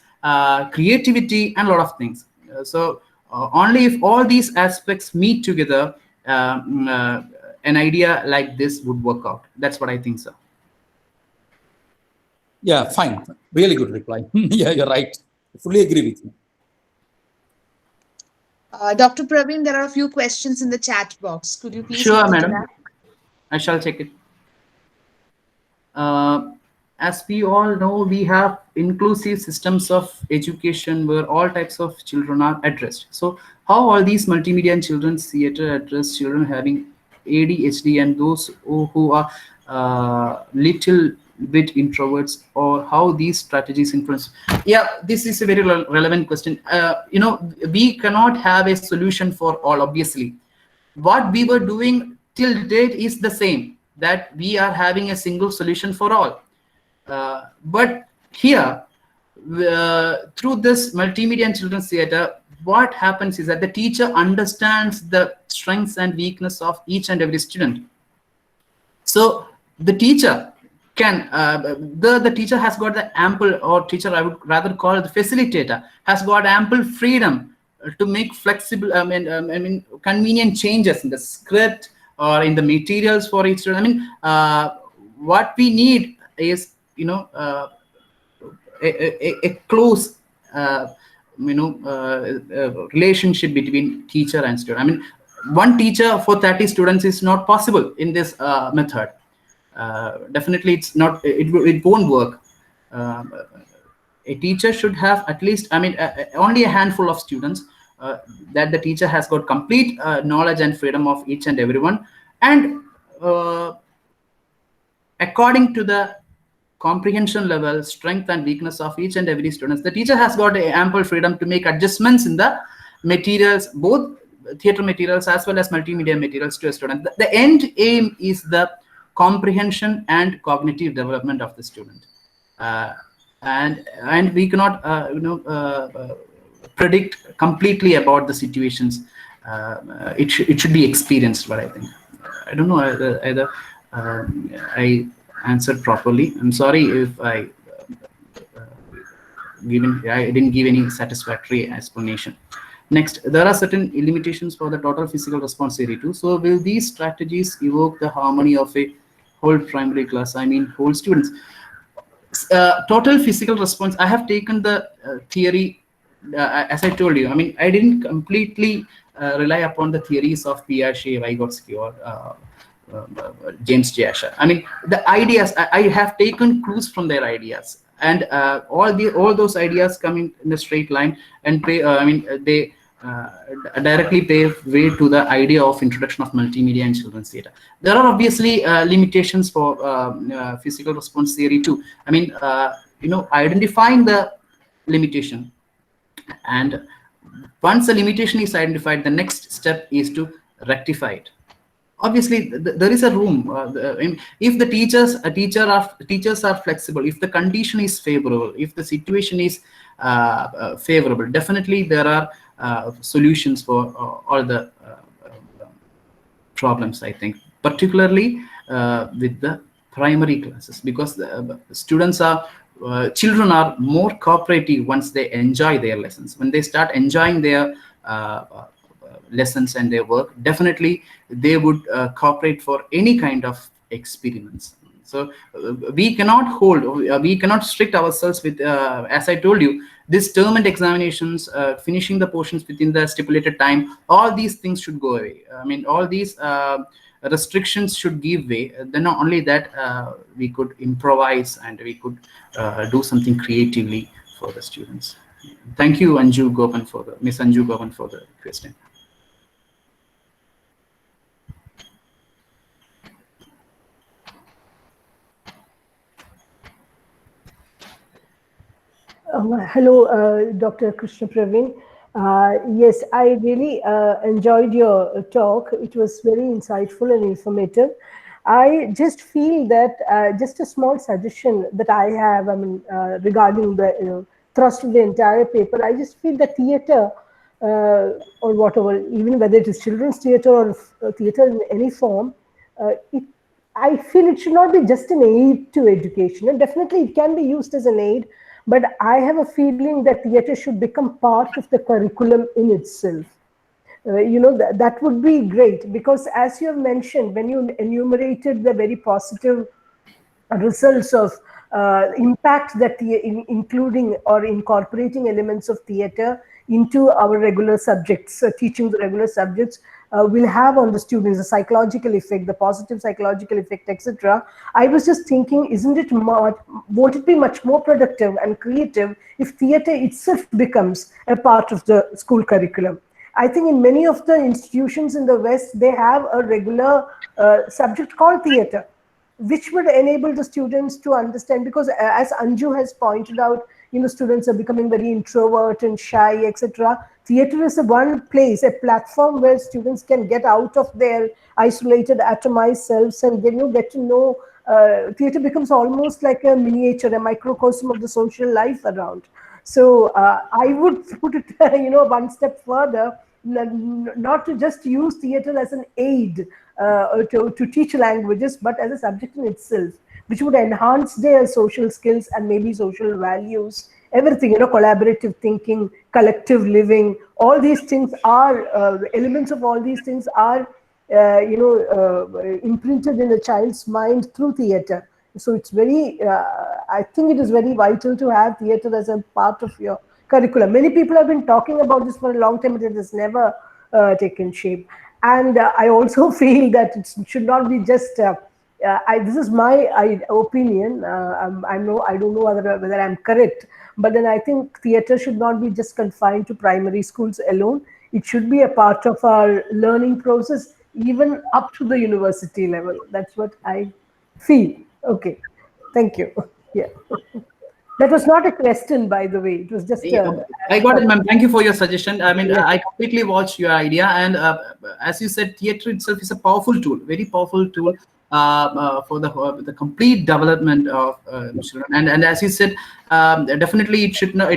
creativity, and a lot of things. So only if all these aspects meet together, an idea like this would work out. That's what I think, sir. Yeah, fine. Really good reply. Yeah, you're right. I fully agree with you. Dr. Praveen, there are a few questions in the chat box. Could you please? Sure, madam. I shall check it. As we all know, we have inclusive systems of education where all types of children are addressed. So how all these multimedia and children's theater address children having ADHD and those who are little bit introverts, or how these strategies influence? Yeah, this is a very relevant question. We cannot have a solution for all, obviously. What we were doing till date is the same, that we are having a single solution for all. But here, through this multimedia and children's theater, what happens is that the teacher understands the strengths and weakness of each and every student. So the teacher can, the teacher has got the ample, or teacher, I would rather call it the facilitator, has got ample freedom to make flexible, convenient changes in the script or in the materials for each student. What we need is, a close, relationship between teacher and student. One teacher for 30 students is not possible in this method. Definitely it's not, it won't work. A teacher should have at least, only a handful of students that the teacher has got complete knowledge and freedom of each and everyone. And according to the comprehension level, strength and weakness of each and every student, the teacher has got ample freedom to make adjustments in the materials, both theater materials as well as multimedia materials to a student. The end aim is the comprehension and cognitive development of the student, and we cannot predict completely about the situations. It should be experienced. But I think, I don't know either I answered properly. I'm sorry if I didn't give any satisfactory explanation. Next, there are certain limitations for the total physical response area too. So will these strategies evoke the harmony of a whole primary class? Whole students. Total physical response, I have taken the theory, as I told you. I didn't completely rely upon the theories of Piaget, Vygotsky, or James J. Asher. The ideas, I have taken clues from their ideas, and all those ideas come in a straight line, and they directly pave way to the idea of introduction of multimedia in children's theatre. There are obviously limitations for physical response theory too. I mean, identifying the limitation, and once the limitation is identified, the next step is to rectify it. Obviously there is a room, if the teachers are flexible, if the condition is favorable, if the situation is favorable, definitely there are solutions for all the problems, I think, particularly with the primary classes, because the students are children are more cooperative once they enjoy their lessons. When they start enjoying their lessons and their work, definitely they would cooperate for any kind of experiments. So we cannot hold, we cannot strict ourselves with, as I told you, this term and examinations, finishing the portions within the stipulated time, all these things should go away. I mean, all these restrictions should give way. Then not only that, we could improvise and we could do something creatively for the students. Thank you, Anju Gopan, for the Miss Anju Gopan, for the question. Hello, Dr. Krishna Praveen. Yes, I really enjoyed your talk. It was very insightful and informative. I just feel that just a small suggestion that I have, I mean, regarding the thrust of the entire paper, I just feel that theatre or whatever, even whether it is children's theatre or theatre in any form, I feel it should not be just an aid to education. And definitely it can be used as an aid, but I have a feeling that theatre should become part of the curriculum in itself. That would be great, because as you have mentioned, when you enumerated the very positive results of impact that including or incorporating elements of theatre into our regular subjects, teaching the regular subjects will have on the students, the psychological effect, the positive psychological effect, etc. I was just thinking, won't it be much more productive and creative if theatre itself becomes a part of the school curriculum? I think in many of the institutions in the West, they have a regular subject called theatre, which would enable the students to understand, because as Anju has pointed out, students are becoming very introvert and shy, etc. Theatre is one place, a platform where students can get out of their isolated, atomized selves and get to know. Theatre becomes almost like a miniature, a microcosm of the social life around. So I would put it, one step further, not to just use theatre as an aid to teach languages, but as a subject in itself, which would enhance their social skills and maybe social values, everything, collaborative thinking, collective living, all these things are, elements of all these things are, imprinted in a child's mind through theatre. So it's very, I think it is very vital to have theatre as a part of your curriculum. Many people have been talking about this for a long time, but it has never taken shape. And I also feel that it should not be just, this is my opinion, I don't know whether I'm correct, but then I think theatre should not be just confined to primary schools alone. It should be a part of our learning process, even up to the university level. That's what I feel. Okay, thank you. Yeah. That was not a question, by the way. It was just. I got it, ma'am. Thank you for your suggestion. I mean, Yes. I completely watched your idea, and as you said, theatre itself is a powerful tool, very powerful tool for the complete development of children. And as you said, definitely it should not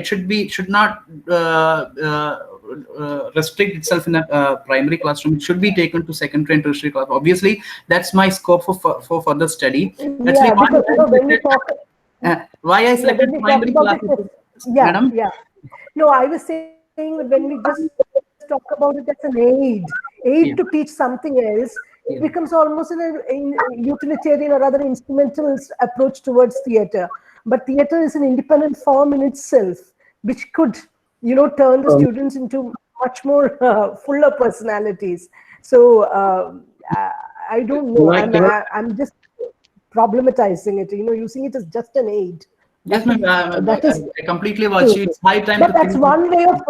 restrict itself in a primary classroom. It should be taken to secondary and tertiary class. Obviously, that's my scope for further study. That's Yeah, because when we talk. why I selected primary classes. Madam? Yeah. No, I was saying that when we just talk about it as an aid to teach something else, it becomes almost a utilitarian or rather instrumental approach towards theatre. But theatre is an independent form in itself, which could, turn the students into much more fuller personalities. So I don't know. I'm just problematizing it, using it as just an aid. Yes, ma'am. That is I completely watch you. It's high time. But that's one way of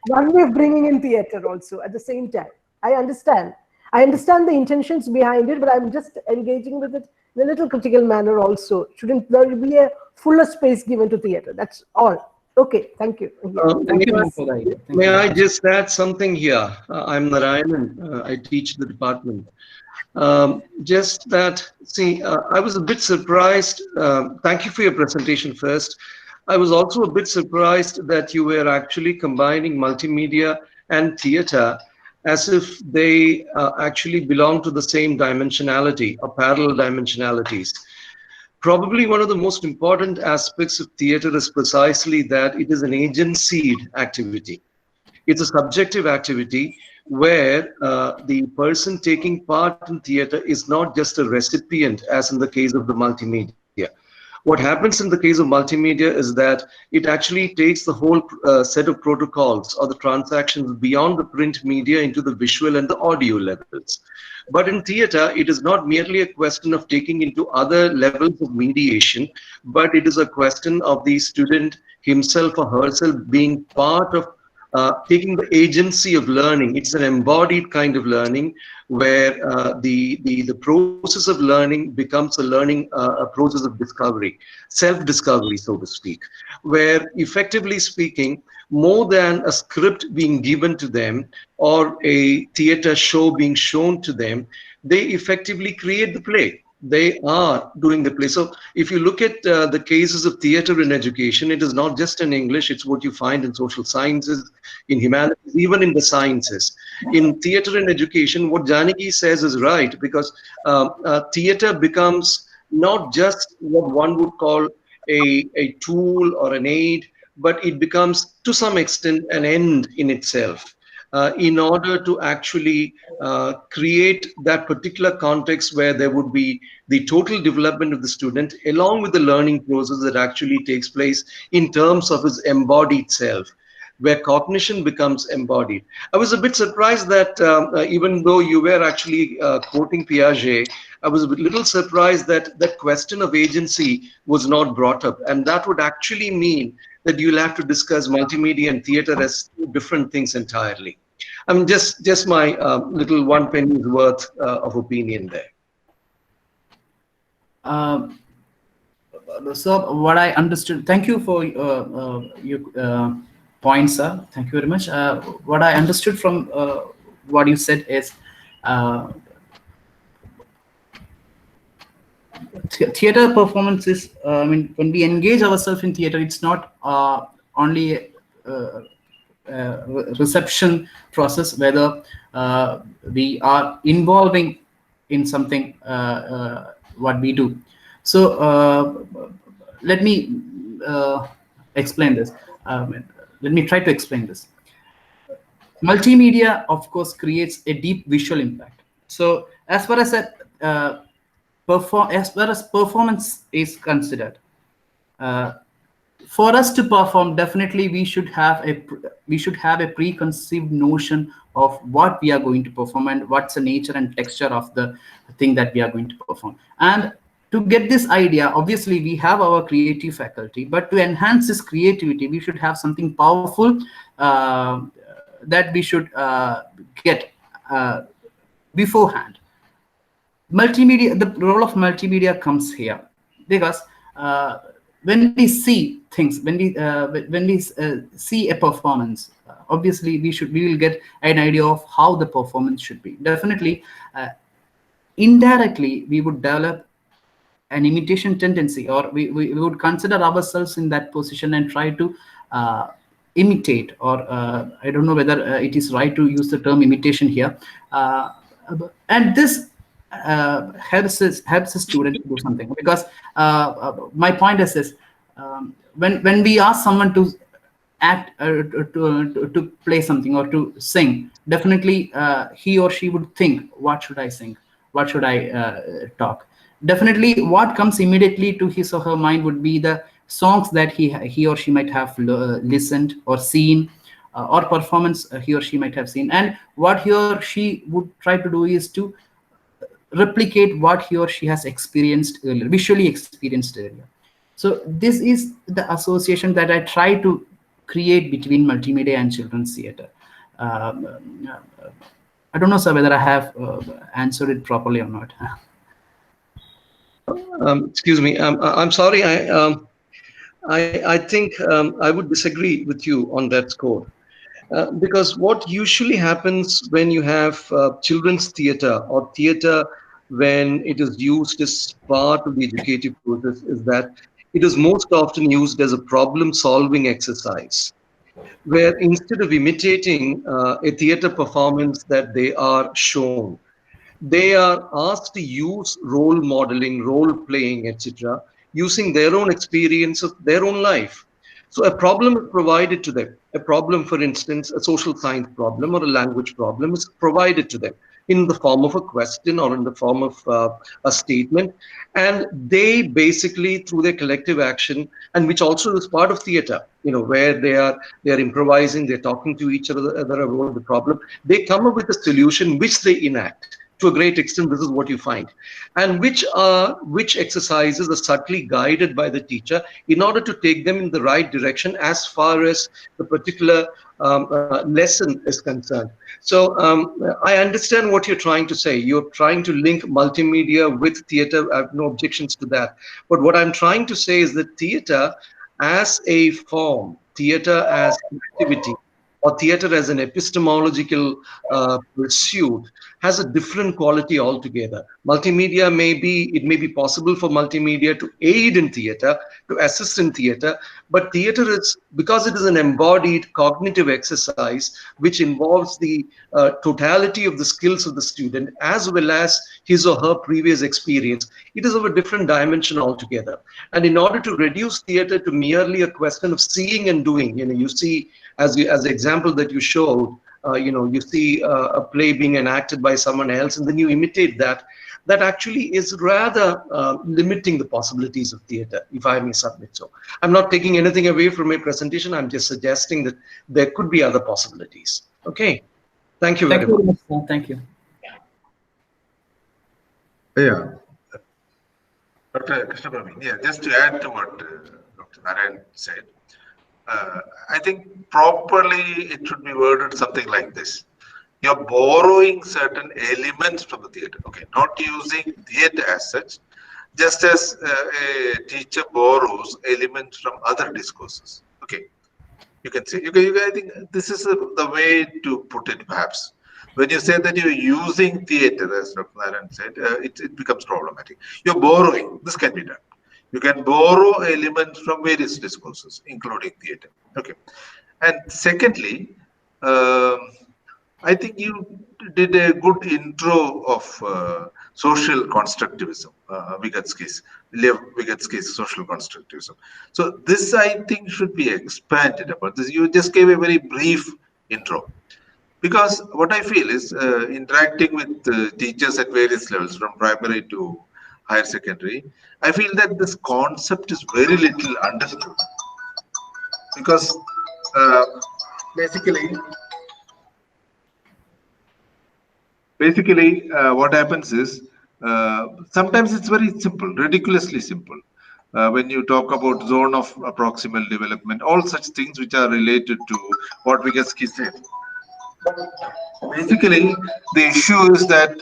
one way of bringing in theater also at the same time. I understand. I understand the intentions behind it, but I'm just engaging with it in a little critical manner also. Shouldn't there be a fuller space given to theater? That's all. Okay, thank you. Yeah, Thank thank you, you. ma'am, for the idea. Thank May you. I just add something here? I'm Narayanan. I teach the department. Just that, see, I was a bit surprised. Thank you for your presentation first. I was also a bit surprised that you were actually combining multimedia and theater as if they actually belong to the same dimensionality or parallel dimensionalities. Probably one of the most important aspects of theater is precisely that it is an agency activity. It's a subjective activity where the person taking part in theater is not just a recipient, as in the case of the multimedia. What happens in the case of multimedia is that it actually takes the whole set of protocols or the transactions beyond the print media into the visual and the audio levels. But in theater, it is not merely a question of taking into other levels of mediation, but it is a question of the student himself or herself being part of taking the agency of learning. It's an embodied kind of learning where the process of learning becomes a learning, a process of discovery, self-discovery, so to speak, where effectively speaking, more than a script being given to them or a theater show being shown to them, they effectively create the play. They are doing the play. So if you look at the cases of theater in education, it is not just in English, it's what you find in social sciences, in humanities, even in the sciences. In theater in education, what Janaki says is right, because theater becomes not just what one would call a tool or an aid, but it becomes to some extent an end in itself. In order to actually create that particular context where there would be the total development of the student along with the learning process that actually takes place in terms of his embodied self, where cognition becomes embodied. I was a bit surprised that even though you were actually quoting Piaget, I was a little surprised that that question of agency was not brought up. And that would actually mean that you'll have to discuss multimedia and theater as two different things entirely. I mean, just my little one penny's worth of opinion there. So what I understood, thank you for your points, sir. Thank you very much. What I understood from what you said is theater performance is, I mean, when we engage ourselves in theater, it's not only reception process, whether we are involving in something what we do. So let me explain this. Let me try to explain this. Multimedia, of course, creates a deep visual impact. So as far as performance is considered, for us to perform, definitely we should have a preconceived notion of what we are going to perform and what's the nature and texture of the thing that we are going to perform. And to get this idea, obviously we have our creative faculty, but to enhance this creativity, we should have something powerful that we should get beforehand. Multimedia, the role of multimedia comes here because when we see things, when we see a performance, obviously we will get an idea of how the performance should be. Definitely, indirectly we would develop an imitation tendency, or we would consider ourselves in that position and try to imitate, or I don't know whether it is right to use the term imitation here, and this helps a student to do something, because my point is this: when we ask someone to act, to play something or to sing, definitely he or she would think, what should I sing, what should I talk. Definitely what comes immediately to his or her mind would be the songs that he or she might have listened or seen, or performance he or she might have seen, and what he or she would try to do is to replicate what he or she has experienced earlier, visually experienced earlier. So this is the association that I try to create between multimedia and children's theater? Um, I don't know, sir, whether I have answered it properly or not. Excuse me. I'm sorry. I think I would disagree with you on that score. Because what usually happens when you have children's theater or theater when it is used as part of the educative process is that it is most often used as a problem solving exercise, where instead of imitating a theater performance that they are shown, they are asked to use role modeling, role playing, etc., using their own experience of their own life. So a problem is provided to them. A problem, for instance, a social science problem or a language problem is provided to them in the form of a question or in the form of a statement. And they basically, through their collective action, and which also is part of theater, where they are improvising, they're talking to each other about the problem, they come up with a solution which they enact. To a great extent, this is what you find, and which exercises are subtly guided by the teacher in order to take them in the right direction as far as the particular lesson is concerned. So I understand what you're trying to say. You're trying to link multimedia with theater. I have no objections to that. But what I'm trying to say is that theater as a form, theater as an activity, or theater as an epistemological pursuit has a different quality altogether. Multimedia it may be possible for multimedia to aid in theater, to assist in theater, but theater is, because it is an embodied cognitive exercise which involves the totality of the skills of the student as well as his or her previous experience, it is of a different dimension altogether. And in order to reduce theater to merely a question of seeing and doing, you see, as the example that you showed, you see a play being enacted by someone else, and then you imitate that. That actually is rather limiting the possibilities of theater, if I may submit so. I'm not taking anything away from a presentation. I'm just suggesting that there could be other possibilities. Okay. Thank you very much. Sir. Thank you. Yeah. Dr. Krishna Praveen, yeah, just to add to what Dr. Narayan said, I think properly it should be worded something like this. You're borrowing certain elements from the theater, okay, not using theater as such, just as a teacher borrows elements from other discourses, okay. You can say, I think this is the way to put it, perhaps. When you say that you're using theater, as Dr. Narayan said, it becomes problematic. You're borrowing, this can be done. You can borrow elements from various discourses, including theater. Okay. And secondly, I think you did a good intro of social constructivism, Lev Vygotsky's social constructivism. So this, I think, should be expanded about this. You just gave a very brief intro. Because what I feel is interacting with teachers at various levels, from primary to higher secondary, I feel that this concept is very little understood. Because basically, what happens is sometimes it's very simple, ridiculously simple. When you talk about zone of proximal development, all such things which are related to what Vygotsky said. Basically, the issue is that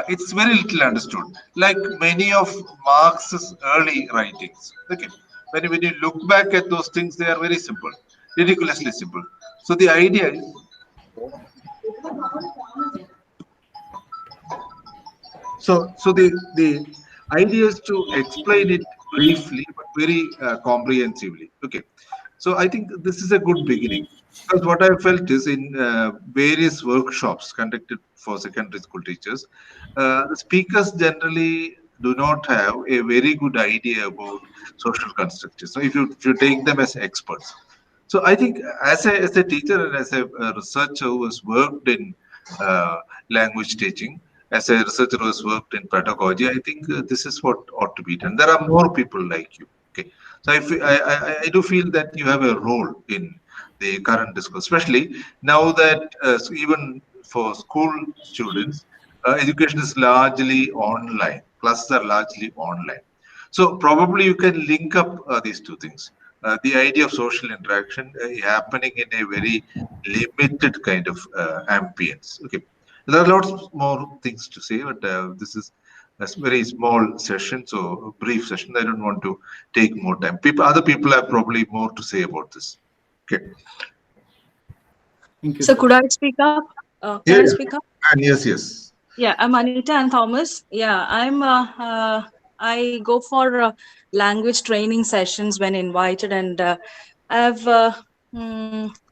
it's very little understood. Like many of Marx's early writings, okay, when you look back at those things, they are very simple, ridiculously simple. So the idea is, the idea is to explain it briefly but very comprehensively. Okay, so I think this is a good beginning, because what I felt is in various workshops conducted for secondary school teachers, the speakers generally do not have a very good idea about social constructs. So if you take them as experts, so I think as a teacher and as a researcher who has worked in language teaching, as a researcher who has worked in pedagogy, I think this is what ought to be done. There are more people like you. Okay, so I do feel that you have a role in the current discourse, especially now that even for school students, education is largely online. Classes are largely online. So probably you can link up these two things. the idea of social interaction happening in a very limited kind of ambience. Okay, there are lots more things to say, but this is a very small session, so a brief session. I don't want to take more time. Other people have probably more to say about this. Okay. Thank you, So sir. could I speak up? Can I Yes, speak up? and yes. Yeah, I'm Anita and Thomas. Yeah, I go for language training sessions when invited, and I have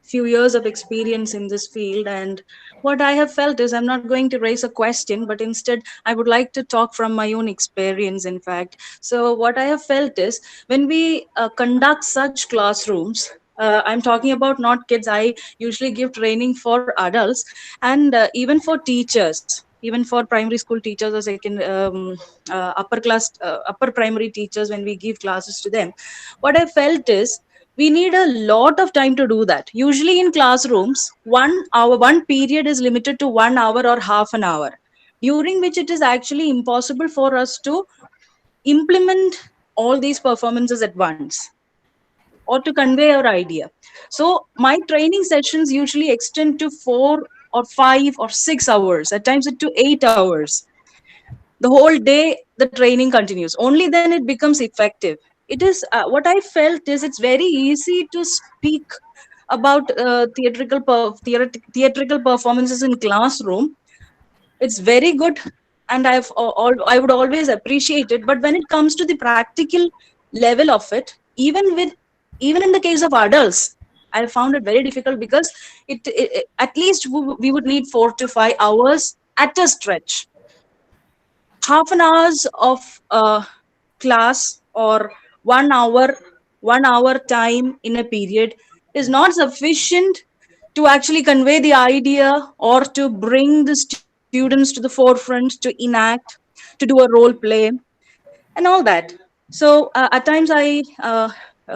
few years of experience in this field. And what I have felt is I'm not going to raise a question, but instead I would like to talk from my own experience. In fact, so what I have felt is when we conduct such classrooms. I'm talking about not kids. I usually give training for adults and even for teachers, even for primary school teachers or second upper primary teachers. When we give classes to them, what I felt is we need a lot of time to do that. Usually in classrooms, 1 hour, one period is limited to 1 hour or half an hour, during which it is actually impossible for us to implement all these performances at once or to convey our idea. So my training sessions usually extend to 4 or 5 or 6 hours, at times to 8 hours. The whole day the training continues. Only then it becomes effective. It is what I felt is it's very easy to speak about theatrical performances in classroom. It's very good, and I would always appreciate it. But when it comes to the practical level of it, even in the case of adults, I found it very difficult because at least we would need 4 to 5 hours at a stretch. Half an hours of class or 1 hour 1 hour time in a period is not sufficient to actually convey the idea or to bring the students to the forefront, to enact, to do a role play and all that. So at times I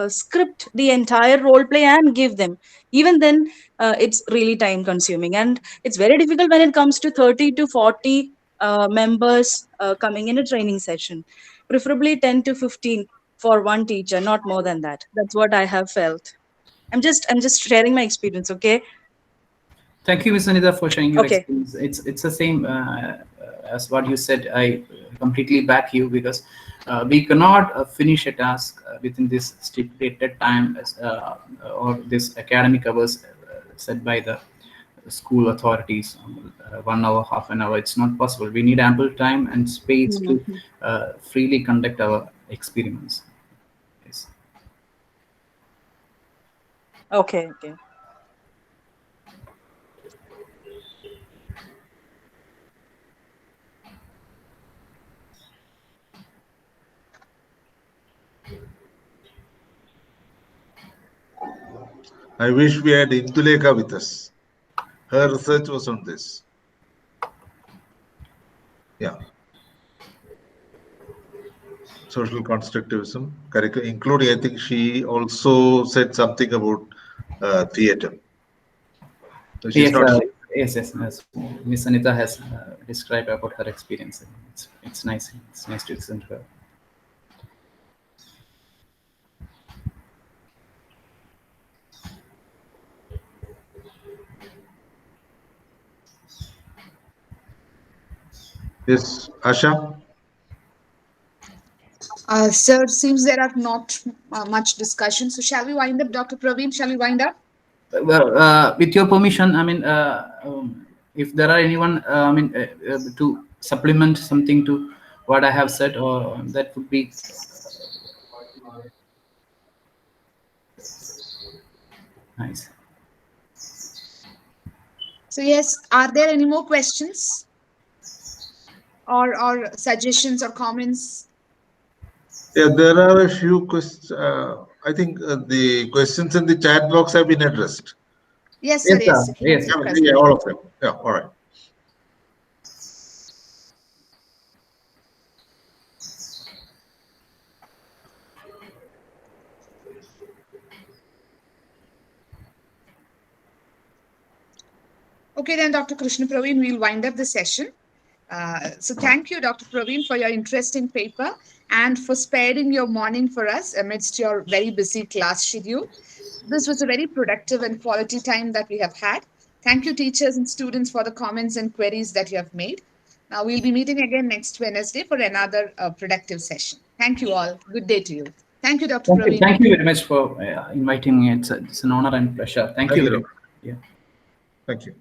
script the entire role play and give them. Even then, it's really time consuming, and it's very difficult when it comes to 30 to 40 members coming in a training session. Preferably 10 to 15 for one teacher, not more than that. That's what I have felt. I'm just sharing my experience. Okay. Thank you, Ms. Anita, for sharing your Okay. experience. It's the same as what you said. I completely back you because we cannot finish a task within this stipulated time or this academic hours set by the school authorities. 1 hour, half an hour. It's not possible. We need ample time and space to Mhm. freely conduct our experiments. Yes. Okay. Okay. I wish we had Indulekha with us. Her research was on this. Yeah. Social constructivism, including, I think she also said something about theater. So she's Yes, not here. yes. Miss Anita has described about her experience. It's nice. It's nice to listen to her. Yes, Asha. Sir, seems there are not much discussion. So shall we wind up, Dr. Praveen? Shall we wind up? Well, with your permission, I mean, if there are anyone, to supplement something to what I have said, or that would be nice. So yes, are there any more questions or suggestions or comments? Yeah, there are a few questions. I think the questions in the chat box have been addressed. Yes, sir. Yes, Yes, sir. sir. Yes. Yeah, Present. yeah, all of them. Yeah, all right. Okay, then, Dr. Krishna Praveen, we'll wind up the session. So thank you, Dr. Praveen, for your interesting paper and for sparing your morning for us amidst your very busy class schedule. This was a very productive and quality time that we have had. Thank you, teachers and students, for the comments and queries that you have made. Now we'll be meeting again next Wednesday for another productive session. Thank you all. Good day to you. Thank you, Dr. Praveen. Thank you very much for inviting me. It's an honor and pleasure. Thank you very much. Yeah. Thank you.